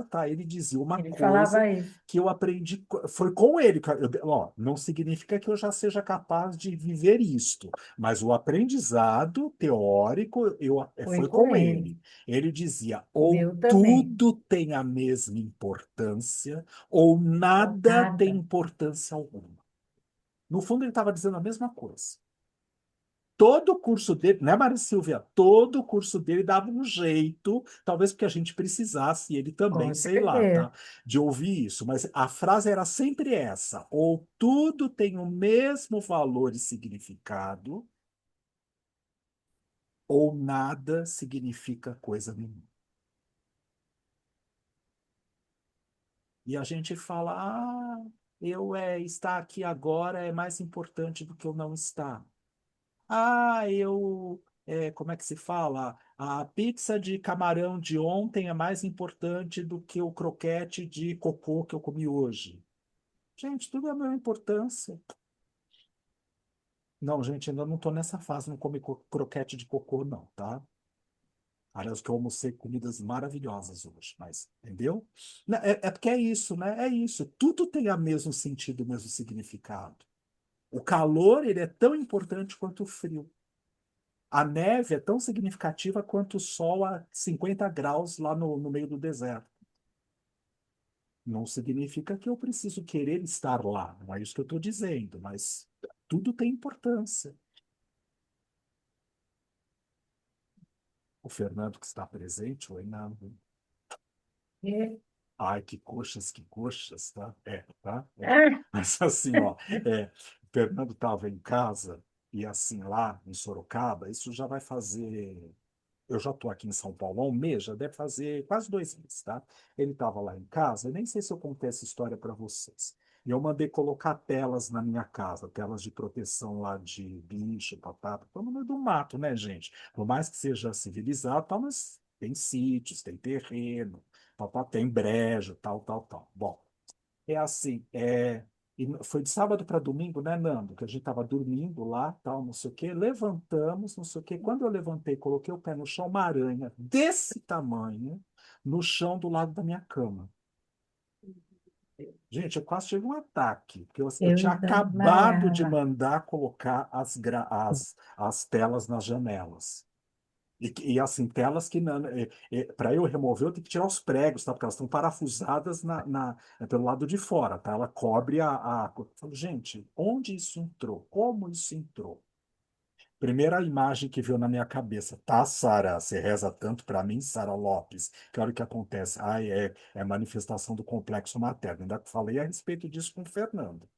tá? Ele dizia uma Ele coisa falava isso. que eu aprendi, foi com ele, ó, não significa que eu já seja capaz de viver isto, mas o aprendizado teórico Foi foi com com ele. ele. Ele dizia, O ou meu também. tudo tem a mesma importância, ou Ou nada tem nada. importância alguma. No fundo, ele estava dizendo a mesma coisa. Todo o curso dele, né, Maria Silvia? Todo o curso dele dava um jeito, talvez porque a gente precisasse, e ele também, Com sei lá, certeza. tá? De ouvir isso. Mas a frase era sempre essa: ou tudo tem o mesmo valor e significado, ou nada significa coisa nenhuma. E a gente fala, estar aqui agora é mais importante do que eu não estar. Como é que se fala? A pizza de camarão de ontem é mais importante do que o croquete de cocô que eu comi hoje. Gente, tudo é a mesma importância. Não, gente, ainda não estou nessa fase, não come croquete de cocô, não, tá? Aliás, que eu almocei comidas maravilhosas hoje, mas, entendeu? É porque é isso, né? É isso. Tudo tem o mesmo sentido, o mesmo significado. O calor, ele é tão importante quanto o frio. A neve é tão significativa quanto o sol a 50 graus lá no meio do deserto. Não significa que eu preciso querer estar lá, não é isso que eu estou dizendo, mas tudo tem importância. O Fernando que está presente, oi, não. É. Ai, que coxas, tá? Tá? Ah, Mas assim, ó, o Fernando estava em casa e assim, lá em Sorocaba, isso já vai fazer. Eu já estou aqui em São Paulo há um mês, já deve fazer quase 2 meses, tá? Ele estava lá em casa, eu nem sei se eu contei essa história para vocês. E eu mandei colocar telas na minha casa, telas de proteção lá de bicho, batata, todo no meio do mato, né, gente? Por mais que seja civilizado, tal, mas tem sítios, tem terreno, tem brejo, tal, tal, tal. Bom, é assim, e foi de sábado para domingo, né, Nando? Que a gente estava dormindo lá, tal, não sei o quê. Levantamos, não sei o quê. Quando eu levantei, coloquei o pé no chão, uma aranha desse tamanho no chão do lado da minha cama. Gente, eu quase tive um ataque, porque eu eu tinha acabado de desmaiava. mandar colocar as telas nas janelas. E assim, telas que para eu remover, eu tenho que tirar os pregos, tá? Porque elas estão parafusadas pelo lado de fora, tá? Ela cobre Eu falo, gente, onde isso entrou? Como isso entrou? Primeira imagem que veio na minha cabeça, tá, Sara? Você reza tanto para mim, Sara Lopes, que hora que acontece? Ai, é manifestação do complexo materno. Ainda falei a respeito disso com o Fernando.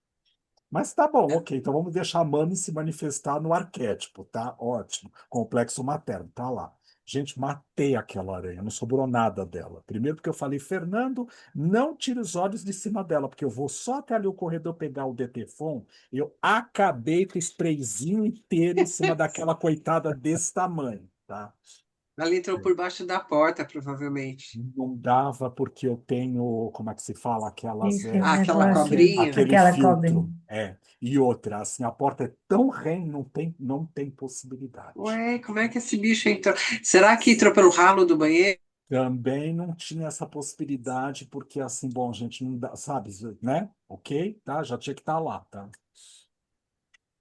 Mas tá bom, ok. Então vamos deixar a Mami se manifestar no arquétipo, tá? Ótimo. Complexo materno, tá lá. Gente, matei aquela aranha, não sobrou nada dela. Primeiro porque eu falei, Fernando, não tire os olhos de cima dela, porque eu vou só até ali o corredor pegar o DTFON. Eu acabei com o sprayzinho inteiro em cima daquela coitada desse tamanho, tá? Ela entrou por baixo da porta, provavelmente. Não dava porque eu tenho, como é que se fala, aquelas, Esse Ah, aquela negócio, cobrinha. aquele aquela cobrinha. filtro. E outra, assim, a porta é tão rém, não tem possibilidade. Ué, como é que esse bicho entrou? Será que entrou pelo ralo do banheiro? Também não tinha essa possibilidade, porque assim, bom, gente, não dá, sabe, né? Ok? Tá? Já tinha que estar lá, tá?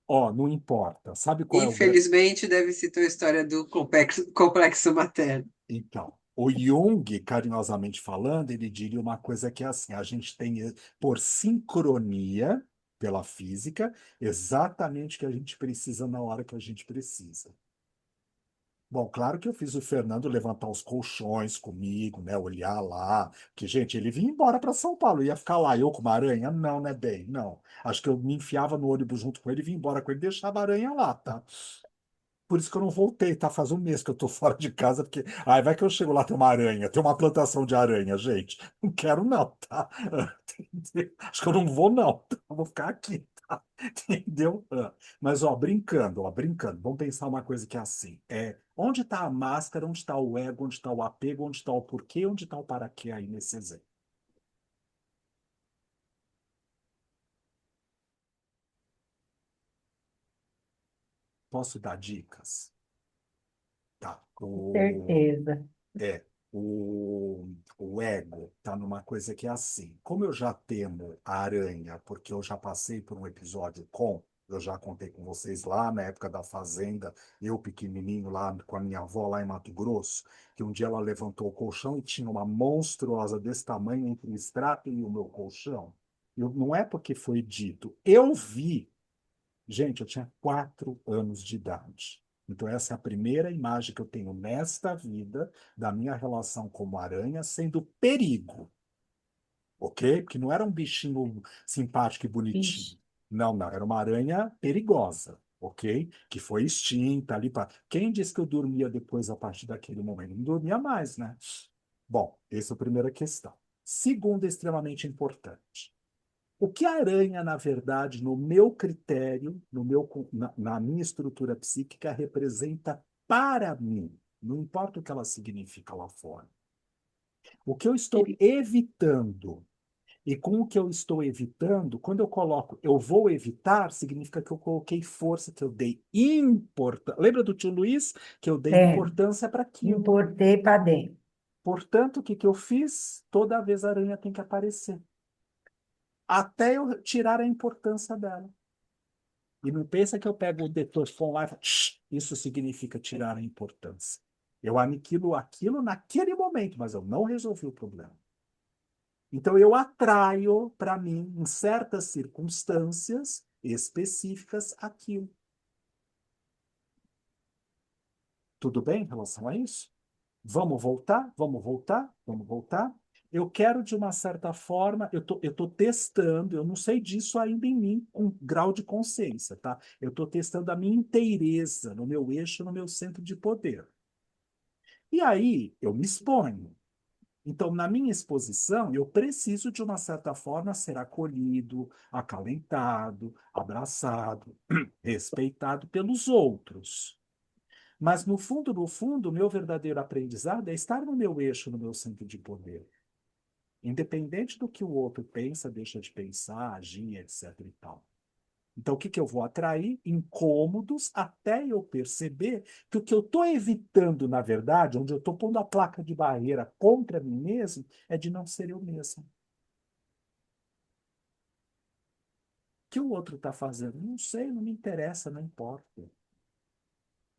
Ó, não importa. Sabe qual é o grande. Infelizmente, deve ser tua história do complexo materno. Então, o Jung, carinhosamente falando, ele diria uma coisa que é assim: a gente tem, por sincronia, pela física, exatamente o que a gente precisa na hora que a gente precisa. Bom, claro que eu fiz o Fernando levantar os colchões comigo, né? Olhar lá. Que, gente, ele vinha embora para São Paulo. Ia ficar lá, eu com uma aranha? Não, né, bem? Não. Acho que eu me enfiava no ônibus junto com ele, vinha embora com ele e deixava a aranha lá, tá? Por isso que eu não voltei, tá? Faz um mês que eu tô fora de casa, porque. Ai, vai que eu chego lá, tem uma aranha, tem uma plantação de aranha, gente. Não quero, não, tá? Acho que eu não vou, não. Eu vou ficar aqui, tá? Entendeu? Mas, ó, brincando. Vamos pensar uma coisa que é assim. Onde está a máscara, onde está o ego, onde está o apego, onde está o porquê, onde está o para quê aí nesse exemplo? Posso dar dicas? Tá. Certeza. É, o ego está numa coisa que é assim. Como eu já temo a aranha, porque eu já passei por um episódio eu já contei com vocês lá na época da fazenda, eu pequenininho lá com a minha avó lá em Mato Grosso, que um dia ela levantou o colchão e tinha uma monstruosa desse tamanho entre o extrato e o meu colchão. Não é porque foi dito, eu vi. Gente, eu tinha 4 anos de idade. Então, essa é a primeira imagem que eu tenho nesta vida da minha relação como aranha sendo perigo, ok? Porque não era um bichinho simpático e bonitinho. Vixe. Não, não, era uma aranha perigosa, ok? Que foi extinta ali. Quem disse que eu dormia depois a partir daquele momento? Não dormia mais, né? Bom, essa é a primeira questão. Segunda, extremamente importante. O que a aranha, na verdade, no meu critério, na minha estrutura psíquica, representa para mim? Não importa o que ela significa lá fora. O que eu estou evitando, e com o que eu estou evitando, quando eu coloco eu vou evitar, significa que eu coloquei força, que eu dei importância. Lembra do tio Luiz? Que eu dei É, importância para aquilo. importei para dentro. Portanto, o que que eu fiz? Toda vez a aranha tem que aparecer. Até eu tirar a importância dela. E não pensa que eu pego o detorfon lá e falo, "Shh", isso significa tirar a importância. Eu aniquilo aquilo naquele momento, mas eu não resolvi o problema. Então eu atraio para mim, em certas circunstâncias específicas, aquilo. Tudo bem em relação a isso? Vamos voltar? Vamos voltar? Vamos voltar? Eu quero, de uma certa forma, eu tô testando, eu não sei disso ainda em mim, com grau de consciência, tá? Eu estou testando a minha inteireza no meu eixo, no meu centro de poder. E aí, eu me exponho. Então, na minha exposição, eu preciso, de uma certa forma, ser acolhido, acalentado, abraçado, respeitado pelos outros. Mas, no fundo, o meu verdadeiro aprendizado é estar no meu eixo, no meu centro de poder. Independente do que o outro pensa, deixa de pensar, agir, etc. e tal. Então, o que que eu vou atrair? Incômodos até eu perceber que o que eu estou evitando, na verdade, onde eu estou pondo a placa de barreira contra mim mesmo, é de não ser eu mesmo. O que o outro está fazendo? Não sei, não me interessa, não importa.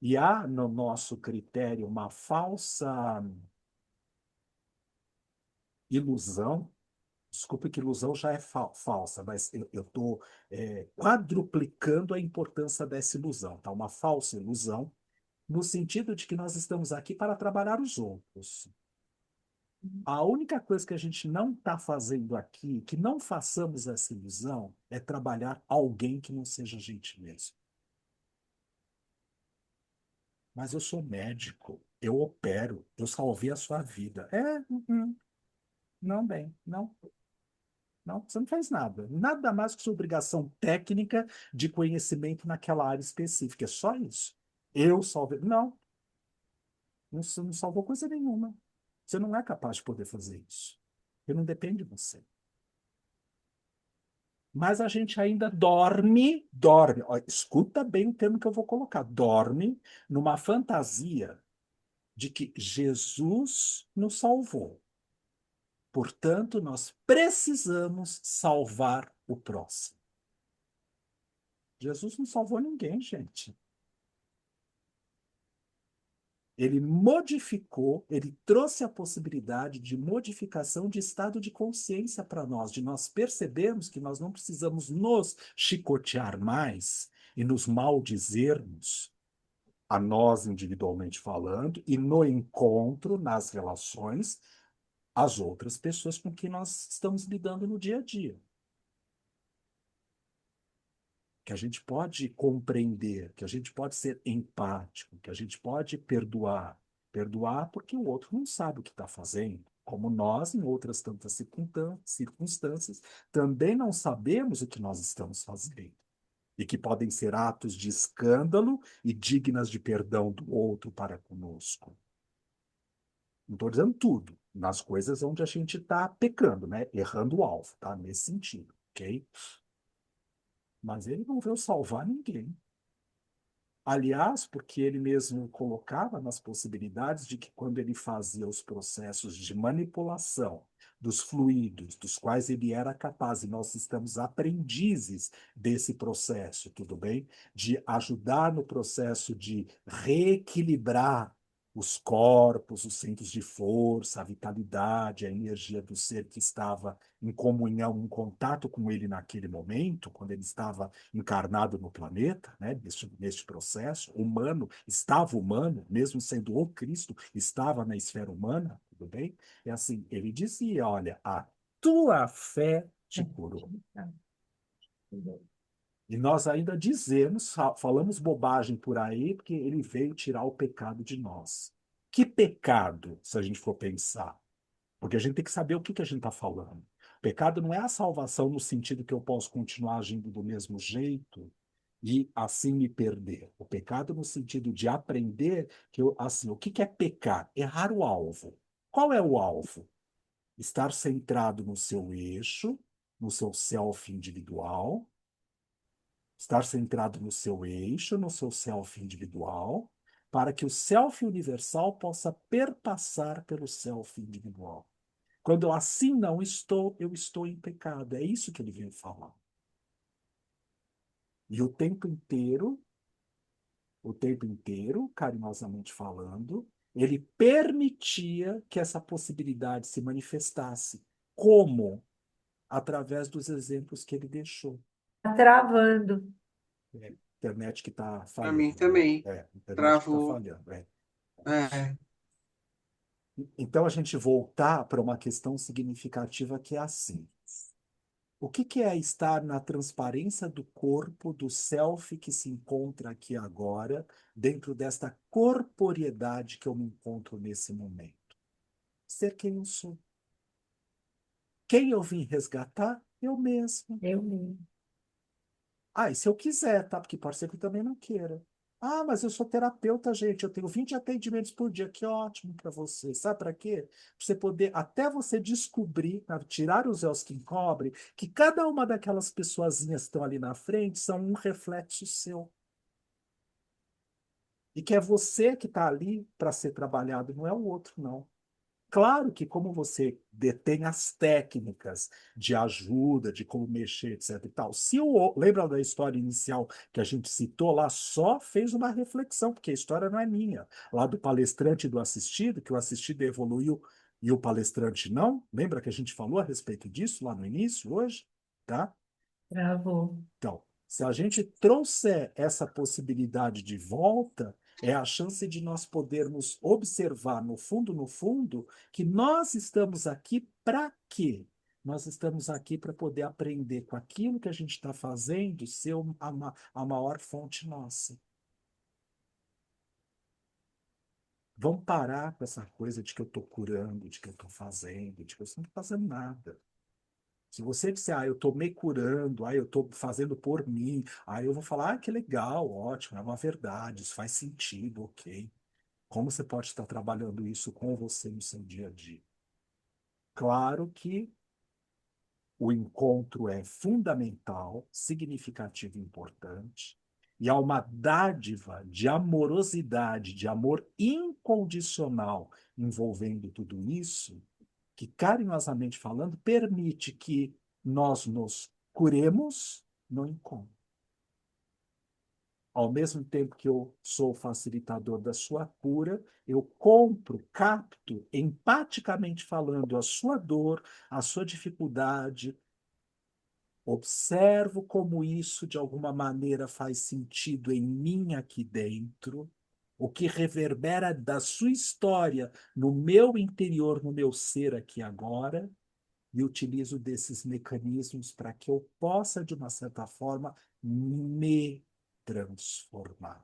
E há no nosso critério uma falsa ilusão. Desculpe que ilusão já é falsa, mas eu estou quadruplicando a importância dessa ilusão, tá? Uma falsa ilusão, no sentido de que nós estamos aqui para trabalhar os outros. A única coisa que a gente não está fazendo aqui, que não façamos essa ilusão, é trabalhar alguém que não seja a gente mesmo. Mas eu sou médico, eu opero, eu salvei a sua vida. Não, bem, não. Não, você não fez nada. Nada mais que sua obrigação técnica de conhecimento naquela área específica. É só isso. Eu salvei. Não. não salvou coisa nenhuma. Você não é capaz de poder fazer isso. Porque não depende de você. Mas a gente ainda dorme. Ó, escuta bem o termo que eu vou colocar. Dorme numa fantasia de que Jesus nos salvou. Portanto, nós precisamos salvar o próximo. Jesus não salvou ninguém, gente. Ele modificou, ele trouxe a possibilidade de modificação de estado de consciência para nós, de nós percebermos que nós não precisamos nos chicotear mais e nos maldizermos, a nós individualmente falando, e no encontro, nas relações, as outras pessoas com quem nós estamos lidando no dia a dia. Que a gente pode compreender, que a gente pode ser empático, que a gente pode perdoar. Perdoar porque o outro não sabe o que está fazendo, como nós, em outras tantas circunstâncias, também não sabemos o que nós estamos fazendo. E que podem ser atos de escândalo e dignas de perdão do outro para conosco. Não estou dizendo tudo, nas coisas onde a gente está pecando, né? Errando o alvo, tá? Nesse sentido, ok? Mas ele não veio salvar ninguém. Aliás, porque ele mesmo colocava nas possibilidades de que quando ele fazia os processos de manipulação dos fluidos, dos quais ele era capaz, e nós estamos aprendizes desse processo, tudo bem? De ajudar no processo de reequilibrar os corpos, os centros de força, a vitalidade, a energia do ser que estava em comunhão, em contato com ele naquele momento, quando ele estava encarnado no planeta, né, neste processo, humano, estava humano, mesmo sendo o Cristo, estava na esfera humana, tudo bem? É assim, ele dizia, olha, a tua fé te curou. E nós ainda dizemos, falamos bobagem por aí, porque ele veio tirar o pecado de nós. Que pecado, se a gente for pensar? Porque a gente tem que saber o que que a gente está falando. Pecado não é a salvação no sentido que eu posso continuar agindo do mesmo jeito e assim me perder. O pecado no sentido de aprender que eu, assim, o que que é pecar? Errar o alvo. Qual é o alvo? Estar centrado no seu eixo, no seu self individual, estar centrado no seu eixo, no seu self individual, para que o self universal possa perpassar pelo self individual. Quando eu assim não estou, eu estou em pecado. É isso que ele veio falar. E o tempo inteiro, carinhosamente falando, ele permitia que essa possibilidade se manifestasse. Como? Através dos exemplos que ele deixou. Tá travando. É, internet que está Para mim falhando, né? também. É, internet que está Travou. falhando. É. É, Então, a gente voltar para uma questão significativa que é assim. O que que é estar na transparência do corpo, do self que se encontra aqui agora, dentro desta corporeidade que eu me encontro nesse momento? Ser quem eu sou. Quem eu vim resgatar? Eu mesmo. Eu mesmo. Ah, e se eu quiser, tá? Porque pode ser que eu também não queira. Ah, mas eu sou terapeuta, gente. Eu tenho 20 atendimentos por dia. Que ótimo para você. Sabe para quê? Pra você poder, até você descobrir, pra tirar os véus que encobrem, que cada uma daquelas pessoazinhas que estão ali na frente são um reflexo seu. E que é você que está ali para ser trabalhado, não é o outro, não. Claro que como você detém as técnicas de ajuda, de como mexer, etc e tal, se lembra da história inicial que a gente citou lá, só fez uma reflexão, porque a história não é minha, lá do palestrante e do assistido, que o assistido evoluiu e o palestrante não, lembra que a gente falou a respeito disso lá no início, hoje, tá? Travou. Então, se a gente trouxer essa possibilidade de volta, é a chance de nós podermos observar no fundo, que nós estamos aqui para quê? Nós estamos aqui para poder aprender com aquilo que a gente está fazendo, ser a maior fonte nossa. Vamos parar com essa coisa de que eu estou curando, de que eu estou fazendo, de que eu não estou fazendo nada. Se você disser, eu estou me curando, eu estou fazendo por mim, aí eu vou falar, que legal, ótimo, é uma verdade, isso faz sentido, ok. Como você pode estar trabalhando isso com você no seu dia a dia? Claro que o encontro é fundamental, significativo e importante, e há uma dádiva de amorosidade, de amor incondicional envolvendo tudo isso, que, carinhosamente falando, permite que nós nos curemos no encontro. Ao mesmo tempo que eu sou facilitador da sua cura, eu compro, capto, empaticamente falando, a sua dor, a sua dificuldade, observo como isso, de alguma maneira, faz sentido em mim aqui dentro, o que reverbera da sua história no meu interior, no meu ser aqui agora, e utilizo desses mecanismos para que eu possa, de uma certa forma, me transformar.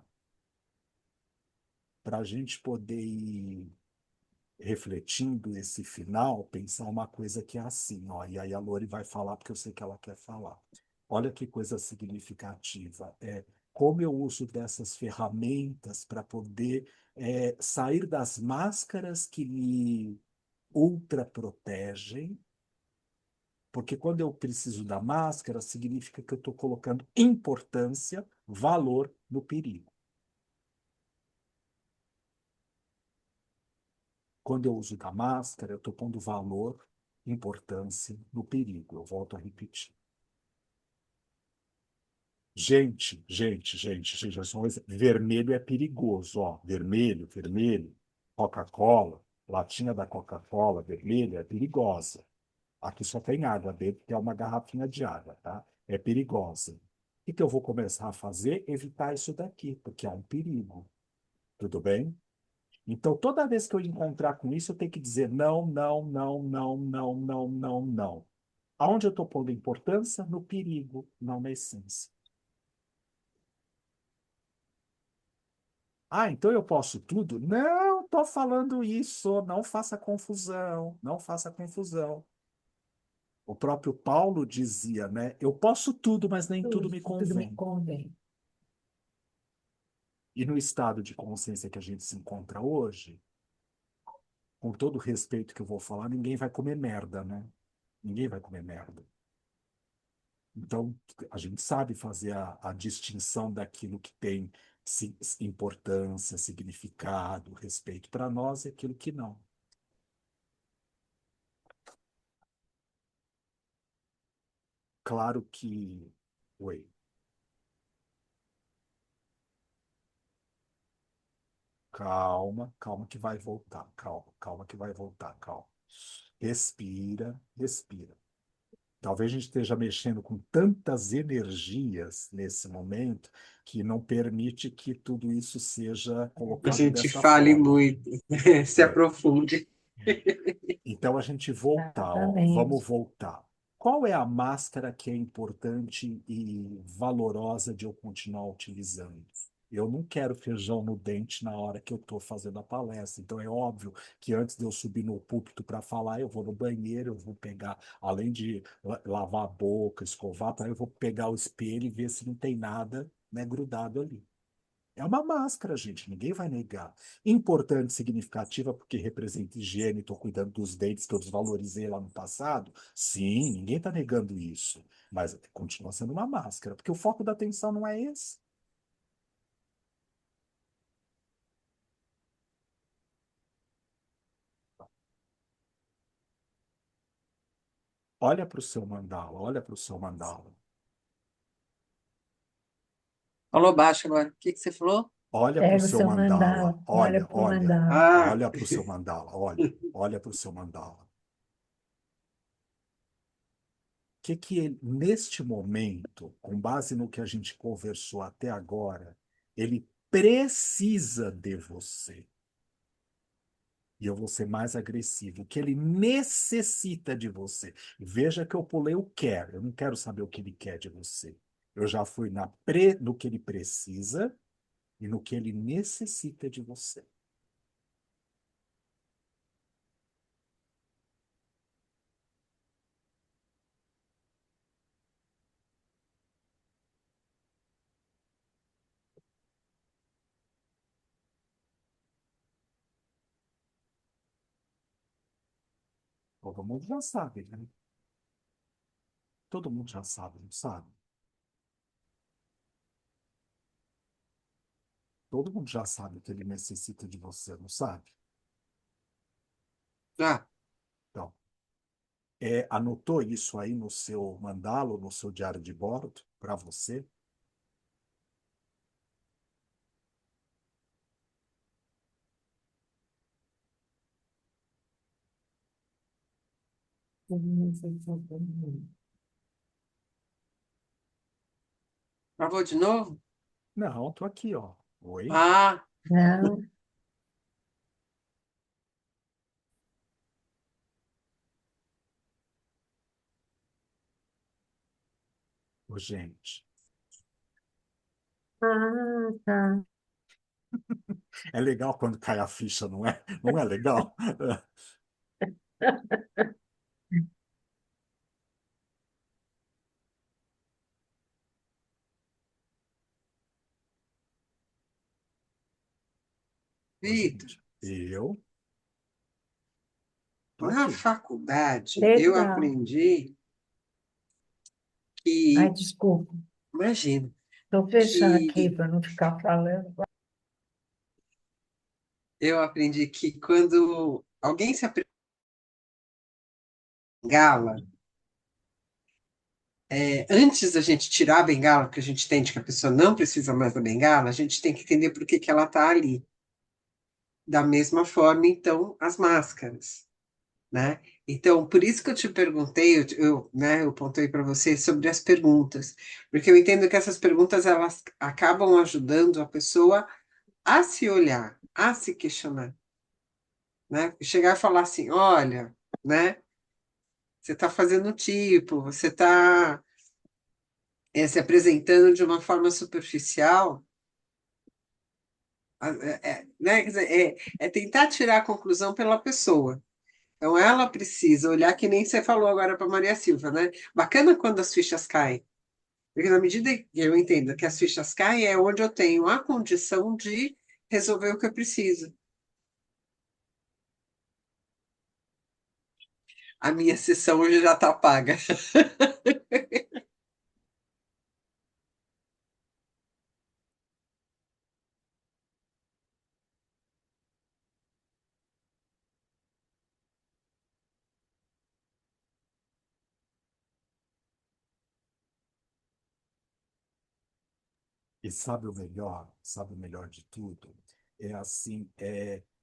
Para a gente poder ir refletindo esse final, pensar uma coisa que é assim, ó, e aí a Lori vai falar porque eu sei que ela quer falar. Olha que coisa significativa. Como eu uso dessas ferramentas para poder sair das máscaras que me ultra protegem, porque quando eu preciso da máscara, significa que eu estou colocando importância, valor no perigo. Quando eu uso da máscara, eu estou pondo valor, importância no perigo. Eu volto a repetir. Gente, só um exemplo. Vermelho é perigoso, ó. Vermelho, vermelho. Coca-Cola, latinha da Coca-Cola vermelha é perigosa. Aqui só tem água dentro, que é uma garrafinha de água, tá? É perigosa. O que eu vou começar a fazer? Evitar isso daqui, porque é um perigo. Tudo bem? Então, toda vez que eu encontrar com isso, eu tenho que dizer não, não, não, não, não, não, não, não. Aonde eu estou pondo importância? No perigo, não na essência. Ah, então eu posso tudo? Não, estou falando isso. Não faça confusão. Não faça confusão. O próprio Paulo dizia, né? Eu posso tudo, mas nem tudo me Tudo me convém. convém. E no estado de consciência que a gente se encontra hoje, com todo o respeito que eu vou falar, ninguém vai comer merda, né? Ninguém vai comer merda. Então, a gente sabe fazer a distinção daquilo que tem importância, significado, respeito para nós e aquilo que não. Claro que. Oi. Calma, calma que vai voltar. Calma, calma que vai voltar. Calma. Respira, respira. Talvez a gente esteja mexendo com tantas energias nesse momento que não permite que tudo isso seja A colocado gente dessa fale forma. muito, se É. aprofunde. Então a gente voltar, ó, vamos Exatamente. voltar. Qual é a máscara que é importante e valorosa de eu continuar utilizando? Eu não quero feijão no dente na hora que eu estou fazendo a palestra. Então é óbvio que antes de eu subir no púlpito para falar, eu vou no banheiro, eu vou pegar, além de lavar a boca, escovar, tá? Eu vou pegar o espelho e ver se não tem nada, né, grudado ali. É uma máscara, gente, ninguém vai negar. Importante, significativa, porque representa higiene, estou cuidando dos dentes que eu desvalorizei lá no passado. Sim, ninguém está negando isso. Mas continua sendo uma máscara, porque o foco da atenção não é esse. Olha para o seu mandala, olha para o seu mandala. Falou baixo agora. O que que você falou? Olha para o Pega o seu seu mandala. mandala, olha Olha, para o olha. mandala. Ah, Olha para o seu mandala, olha. Olha para o seu mandala. Que ele, neste momento, com base no que a gente conversou até agora, ele precisa de você. E eu vou ser mais agressivo. O que ele necessita de você. Veja que eu pulei o quer. Eu não quero saber o que ele quer de você. Eu já fui no que ele precisa e no que ele necessita de você. Todo mundo já sabe, né? Todo mundo já sabe, não sabe? Todo mundo já sabe que ele necessita de você, não sabe? Ah, Então, anotou isso aí no seu mandala, no seu diário de bordo, para você? travou de novo? Não, tô aqui, ó. Oi? Ah, Não, Ô, gente, ah, tá. é legal quando cai a ficha, não é? Não é legal? Ô, Vitor, gente, eu tô na aqui. faculdade eu Legal. aprendi Ai, que, desculpa. imagina, Estou fechando aqui que para não ficar falando. eu aprendi que quando alguém se bengala, antes da gente tirar a bengala, que a gente entende que a pessoa não precisa mais da bengala, a gente tem que entender por que que ela está ali. Da mesma forma, então, as máscaras, né? Então, por isso que eu te perguntei, né, eu pontei para você sobre as perguntas, porque eu entendo que essas perguntas elas acabam ajudando a pessoa a se olhar, a se questionar, né? Chegar e falar assim, olha, né? Você está fazendo tipo, você está se apresentando de uma forma superficial, né? Quer dizer, é tentar tirar a conclusão pela pessoa. Então, ela precisa olhar, que nem você falou agora para Maria Silva, né? Bacana quando as fichas caem. Porque na medida que eu entendo que as fichas caem, é onde eu tenho a condição de resolver o que eu preciso. A minha sessão hoje já está paga. E sabe o melhor de tudo? É assim,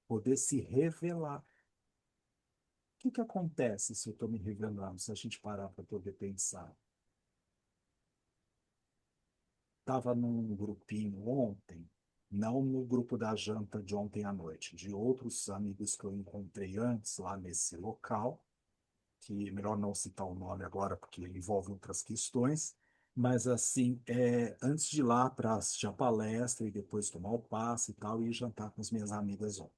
poder se revelar. O que que acontece se eu estou me revelando? Se a gente parar para poder pensar. Estava num grupinho ontem, não no grupo da janta de ontem à noite, de outros amigos que eu encontrei antes lá nesse local, que é melhor não citar o nome agora, porque envolve outras questões, mas assim, antes de ir lá para assistir a palestra e depois tomar o passe e tal, e jantar com as minhas amigas ontem.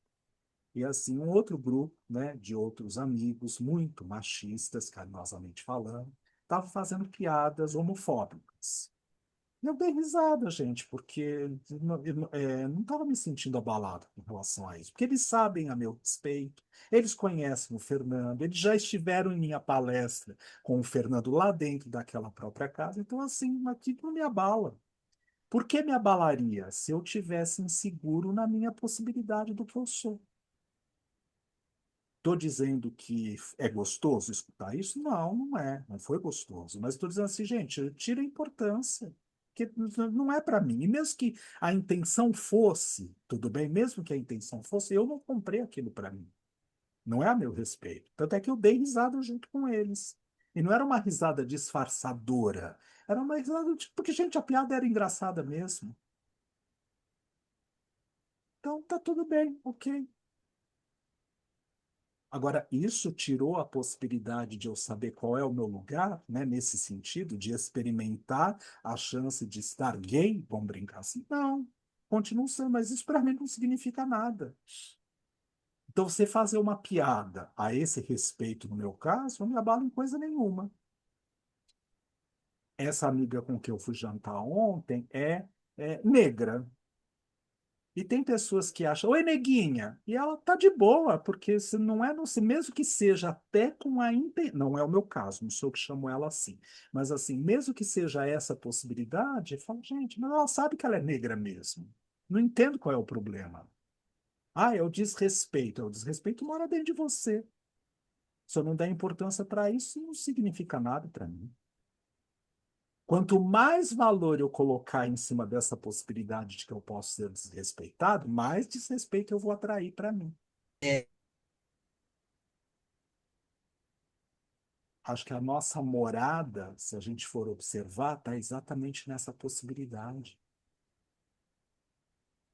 E assim, um outro grupo, né, de outros amigos, muito machistas, carinhosamente falando, estava fazendo piadas homofóbicas. Eu dei risada, gente, porque eu não estava me sentindo abalado com relação a isso. Porque eles sabem a meu respeito, eles conhecem o Fernando, eles já estiveram em minha palestra com o Fernando lá dentro daquela própria casa. Então, assim, aquilo não me abala. Por que me abalaria se eu tivesse inseguro na minha possibilidade do que eu sou? Estou dizendo que é gostoso escutar isso? Não, não é. Não foi gostoso. Mas estou dizendo assim, gente, tira a importância. Que não é para mim. E mesmo que a intenção fosse, tudo bem, mesmo que a intenção fosse, eu não comprei aquilo para mim. Não é a meu respeito. Tanto é que eu dei risada junto com eles. E não era uma risada disfarçadora. Era uma risada, tipo, porque, gente, a piada era engraçada mesmo. Então, tá tudo bem, ok. Agora, isso tirou a possibilidade de eu saber qual é o meu lugar, né, nesse sentido, de experimentar a chance de estar gay, vamos brincar assim? Não, continuo sendo, mas isso para mim não significa nada. Então, você fazer uma piada a esse respeito, no meu caso, não me abala em coisa nenhuma. Essa amiga com que eu fui jantar ontem é negra. E tem pessoas que acham, oi, neguinha, e ela tá de boa, porque se não é, não se, mesmo que seja até com a não é o meu caso, não sou eu que chamo ela assim, mas assim, mesmo que seja essa possibilidade, eu falo, gente, mas ela sabe que ela é negra mesmo. Não entendo qual é o problema. Ah, é o desrespeito. É o desrespeito mora dentro de você. Se eu não der importância para isso, não significa nada para mim. Quanto mais valor eu colocar em cima dessa possibilidade de que eu posso ser desrespeitado, mais desrespeito eu vou atrair para mim. Acho que a nossa morada, se a gente for observar, está exatamente nessa possibilidade.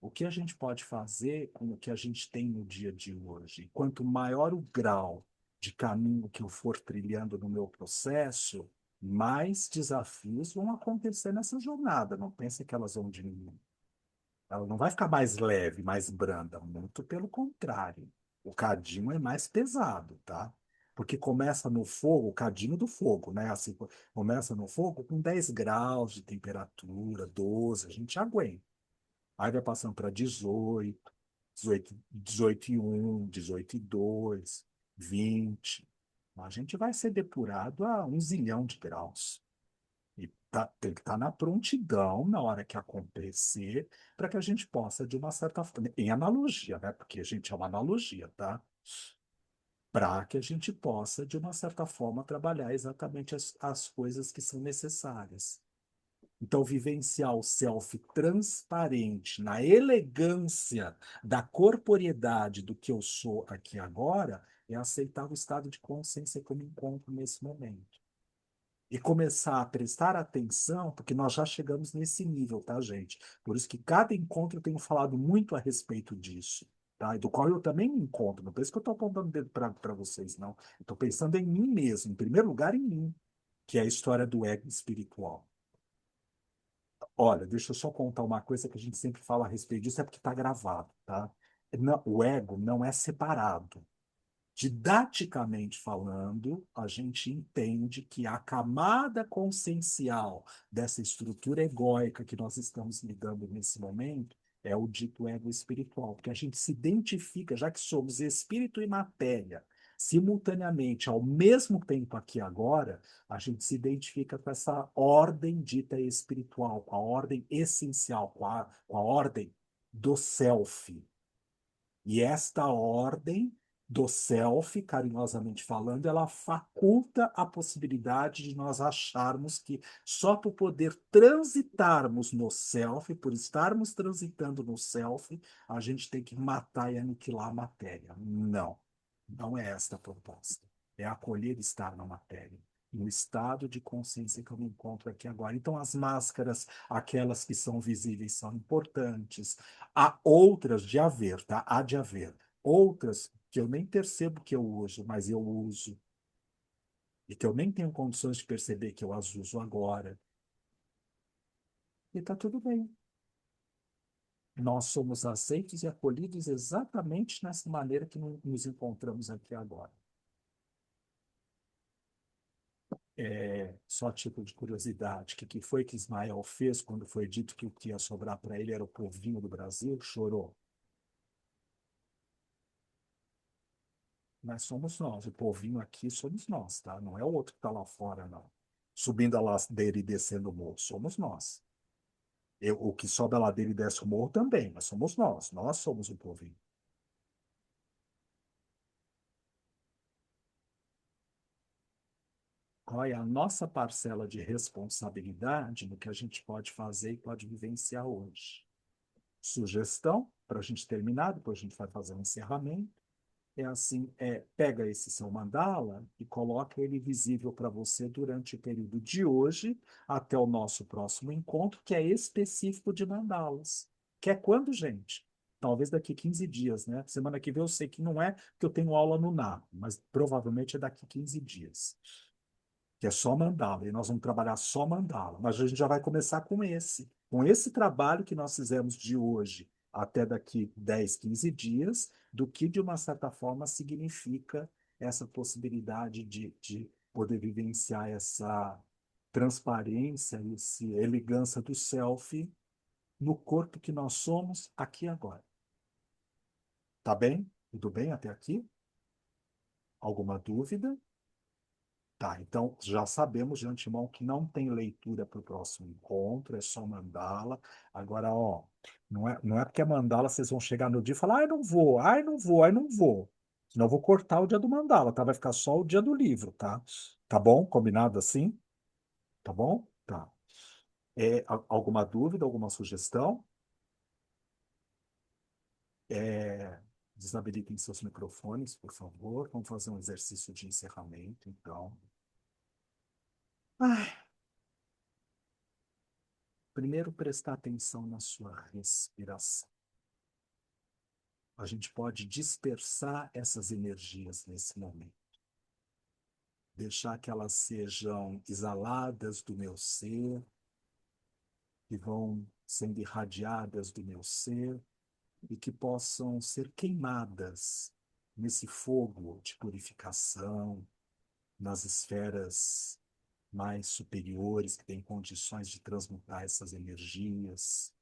O que a gente pode fazer com o que a gente tem no dia de hoje? Quanto maior o grau de caminho que eu for trilhando no meu processo, mais desafios vão acontecer nessa jornada. Não pense que elas vão diminuir. Ela não vai ficar mais leve, mais branda, muito pelo contrário. O cadinho é mais pesado, tá? Porque começa no fogo, o cadinho do fogo, né? Assim, começa no fogo com 10 graus de temperatura, 12, a gente aguenta. Aí vai passando para 18, 18 e 1, 18 e 2, 20. A gente vai ser depurado a 1 zilhão de graus. E tem que estar na prontidão na hora que acontecer, para que a gente possa, de uma certa forma, em analogia, né? Porque a gente é uma analogia, tá? Para que a gente possa, de uma certa forma, trabalhar exatamente as coisas que são necessárias. Então, vivenciar o self transparente, na elegância da corporeidade do que eu sou aqui agora, é aceitar o estado de consciência que eu me encontro nesse momento. E começar a prestar atenção, porque nós já chegamos nesse nível, tá, gente? Por isso que cada encontro eu tenho falado muito a respeito disso, tá? E do qual eu também me encontro. Não penso que eu estou apontando o dedo para vocês, não. Estou pensando em mim mesmo, em primeiro lugar em mim, que é a história do ego espiritual. Olha, deixa eu só contar uma coisa que a gente sempre fala a respeito disso, é porque está gravado, tá? O ego não é separado. Didaticamente falando, a gente entende que a camada consciencial dessa estrutura egóica que nós estamos lidando nesse momento é o dito ego espiritual, porque a gente se identifica, já que somos espírito e matéria, simultaneamente, ao mesmo tempo aqui agora, a gente se identifica com essa ordem dita espiritual, com a ordem essencial, com a ordem do self. E esta ordem do self, carinhosamente falando, ela faculta a possibilidade de nós acharmos que só por poder transitarmos no self, por estarmos transitando no self, a gente tem que matar e aniquilar a matéria. Não, não é esta a proposta. É acolher estar na matéria, no estado de consciência que eu me encontro aqui agora. Então, as máscaras, aquelas que são visíveis, são importantes. Há outras de haver, tá? Há de haver. Outras que eu nem percebo que eu uso, mas eu uso. E que eu nem tenho condições de perceber que eu as uso agora. E tá tudo bem. Nós somos aceitos e acolhidos exatamente nessa maneira que nos encontramos aqui agora. Só tipo de curiosidade, que foi que Ismael fez quando foi dito que o que ia sobrar para ele era o povinho do Brasil? Chorou. Mas somos nós, o povinho aqui somos nós, tá? Não é o outro que está lá fora, não. Subindo a ladeira e descendo o morro, somos nós. O que sobe a ladeira e desce o morro também, mas somos nós somos o povinho. Qual é a nossa parcela de responsabilidade no que a gente pode fazer e pode vivenciar hoje? Sugestão, para a gente terminar, depois a gente vai fazer um encerramento. É assim, pega esse seu mandala e coloca ele visível para você durante o período de hoje até o nosso próximo encontro, que é específico de mandalas. Que é quando, gente? Talvez daqui 15 dias, né? Semana que vem eu sei que não é que eu tenho aula no NAP, mas provavelmente é daqui 15 dias. Que é só mandala, e nós vamos trabalhar só mandala, mas a gente já vai começar com esse trabalho que nós fizemos de hoje até daqui 10, 15 dias, do que de uma certa forma significa essa possibilidade de poder vivenciar essa transparência, essa elegância do self no corpo que nós somos aqui e agora. Tá bem? Tudo bem até aqui? Alguma dúvida? Tá, então já sabemos de antemão que não tem leitura para o próximo encontro, é só mandala. Agora, ó, não é porque é mandala vocês vão chegar no dia e falar, ai, não vou, ai, não vou, ai, não vou. Senão eu vou cortar o dia do mandala, tá? Vai ficar só o dia do livro, tá? Tá bom? Combinado assim? Tá bom? Tá. Alguma dúvida, alguma sugestão? É, Desabilitem seus microfones, por favor. Vamos fazer um exercício de encerramento, então. Ai, primeiro, prestar atenção na sua respiração. A gente pode dispersar essas energias nesse momento. Deixar que elas sejam exaladas do meu ser, que vão sendo irradiadas do meu ser e que possam ser queimadas nesse fogo de purificação, nas esferas mais superiores, que têm condições de transmutar essas energias,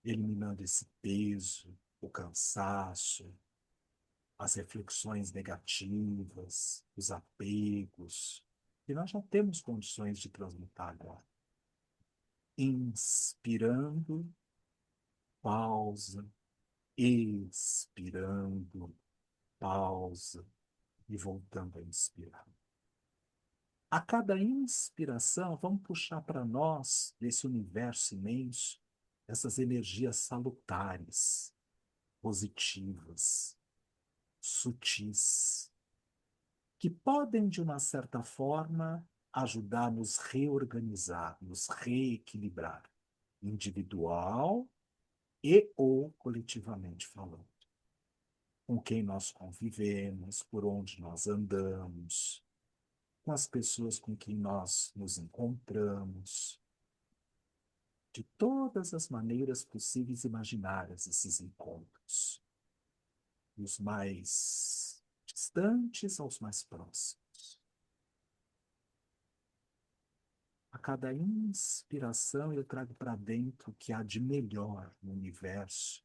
eliminando esse peso, o cansaço, as reflexões negativas, os apegos, que nós já temos condições de transmutar agora. Inspirando, pausa, expirando, pausa e voltando a inspirar. A cada inspiração, vamos puxar para nós, desse universo imenso, essas energias salutares, positivas, sutis, que podem, de uma certa forma, ajudar a nos reorganizar, nos reequilibrar, individual e ou coletivamente falando. Com quem nós convivemos, por onde nós andamos, com as pessoas com quem nós nos encontramos, de todas as maneiras possíveis e imaginárias esses encontros, dos mais distantes aos mais próximos. A cada inspiração eu trago para dentro o que há de melhor no universo,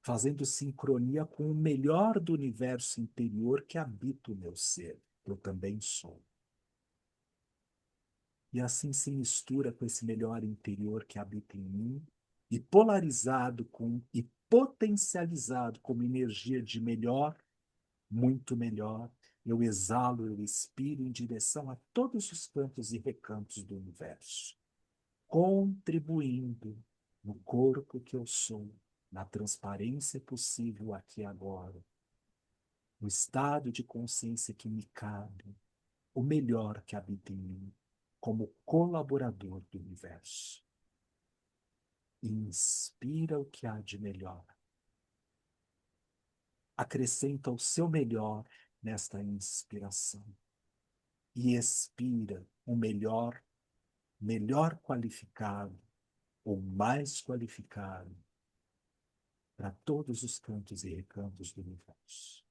fazendo sincronia com o melhor do universo interior que habita o meu ser, eu também sou. E assim se mistura com esse melhor interior que habita em mim, e polarizado com e potencializado como energia de melhor, muito melhor, eu exalo, eu expiro em direção a todos os cantos e recantos do universo, contribuindo no corpo que eu sou, na transparência possível aqui e agora, no estado de consciência que me cabe, o melhor que habita em mim, como colaborador do universo. Inspira o que há de melhor. Acrescenta o seu melhor nesta inspiração. E expira o melhor, melhor qualificado, ou mais qualificado, para todos os cantos e recantos do universo.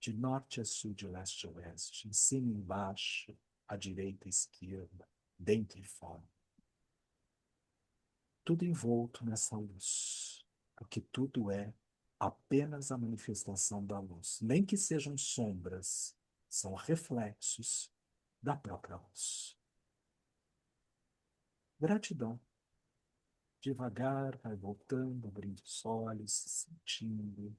De norte a sul, de leste a oeste, em cima e embaixo, à direita e esquerda, dentro e fora. Tudo envolto nessa luz, porque tudo é apenas a manifestação da luz. Nem que sejam sombras, são reflexos da própria luz. Gratidão. Devagar, vai voltando, abrindo os olhos, se sentindo.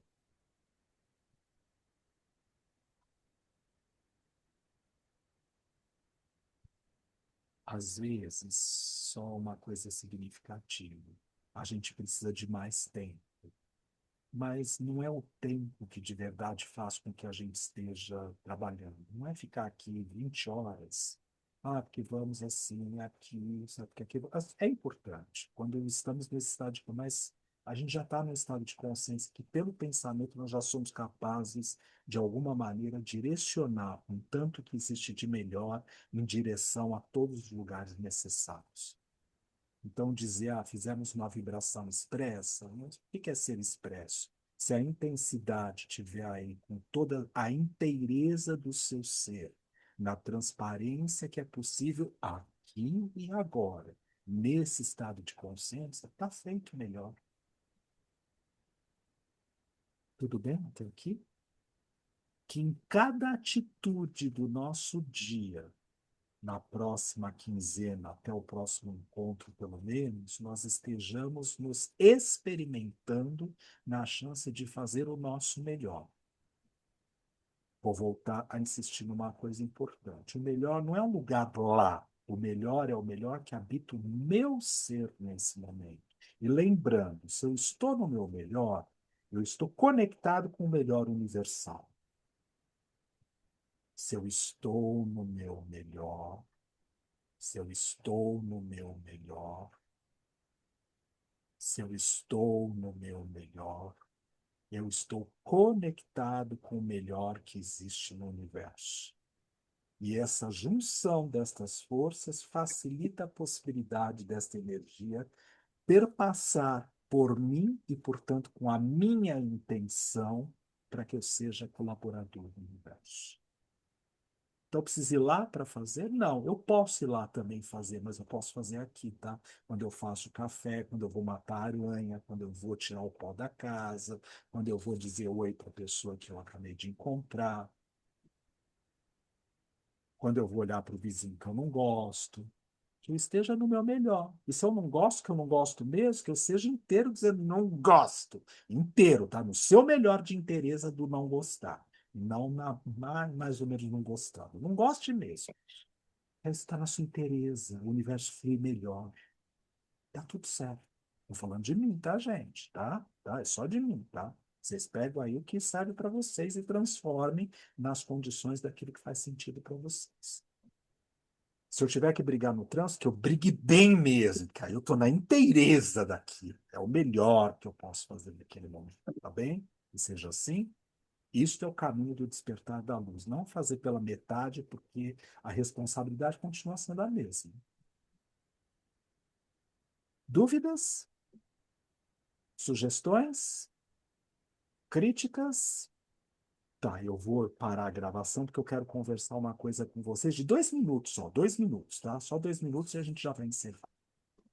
Às vezes, só uma coisa significativa. A gente precisa de mais tempo. Mas não é o tempo que de verdade faz com que a gente esteja trabalhando. Não é ficar aqui 20 horas. Ah, porque vamos assim, aqui, sabe, porque aquilo. É importante. Quando estamos nesse estado de. Mas a gente já está num estado de consciência que, pelo pensamento, nós já somos capazes, de alguma maneira, direcionar um tanto que existe de melhor em direção a todos os lugares necessários. Então, dizer, fizemos uma vibração expressa, mas o que é ser expresso? Se a intensidade tiver aí com toda a inteireza do seu ser, na transparência que é possível aqui aqui e agora, nesse estado de consciência, está feito melhor. Tudo bem até aqui? Que em cada atitude do nosso dia, na próxima quinzena, até o próximo encontro, pelo menos, nós estejamos nos experimentando na chance de fazer o nosso melhor. Vou voltar a insistir numa coisa importante. O melhor não é um lugar lá. O melhor é o melhor que habita o meu ser nesse momento. E lembrando, se eu estou no meu melhor, eu estou conectado com o melhor universal. Se eu estou no meu melhor, se eu estou no meu melhor, se eu estou no meu melhor, eu estou conectado com o melhor que existe no universo. E essa junção destas forças facilita a possibilidade desta energia perpassar por mim e, portanto, com a minha intenção para que eu seja colaborador do universo. Então, eu preciso ir lá para fazer? Não, eu posso ir lá também fazer, mas eu posso fazer aqui, tá? Quando eu faço café, quando eu vou matar a aranha, quando eu vou tirar o pó da casa, quando eu vou dizer oi para a pessoa que eu acabei de encontrar, quando eu vou olhar para o vizinho que eu não gosto, que eu esteja no meu melhor. E se eu não gosto, que eu não gosto mesmo, que eu seja inteiro dizendo não gosto. Inteiro, tá? No seu melhor de inteireza do não gostar. Não mais ou menos não gostando. Não goste mesmo. Está na sua inteireza. O universo flui melhor. Tá tudo certo. Estou falando de mim, tá, gente? Tá? É só de mim, tá? Vocês pegam aí o que serve para vocês e transformem nas condições daquilo que faz sentido para vocês. Se eu tiver que brigar no trânsito, que eu brigue bem mesmo, que aí eu estou na inteireza daqui. É o melhor que eu posso fazer naquele momento, tá bem? E seja assim. Isto é o caminho do despertar da luz. Não fazer pela metade, porque a responsabilidade continua sendo a mesma. Dúvidas? Sugestões? Críticas? Tá, eu vou parar a gravação porque eu quero conversar uma coisa com vocês de 2 minutos só, 2 minutos, tá? Só 2 minutos e a gente já vai encerrar.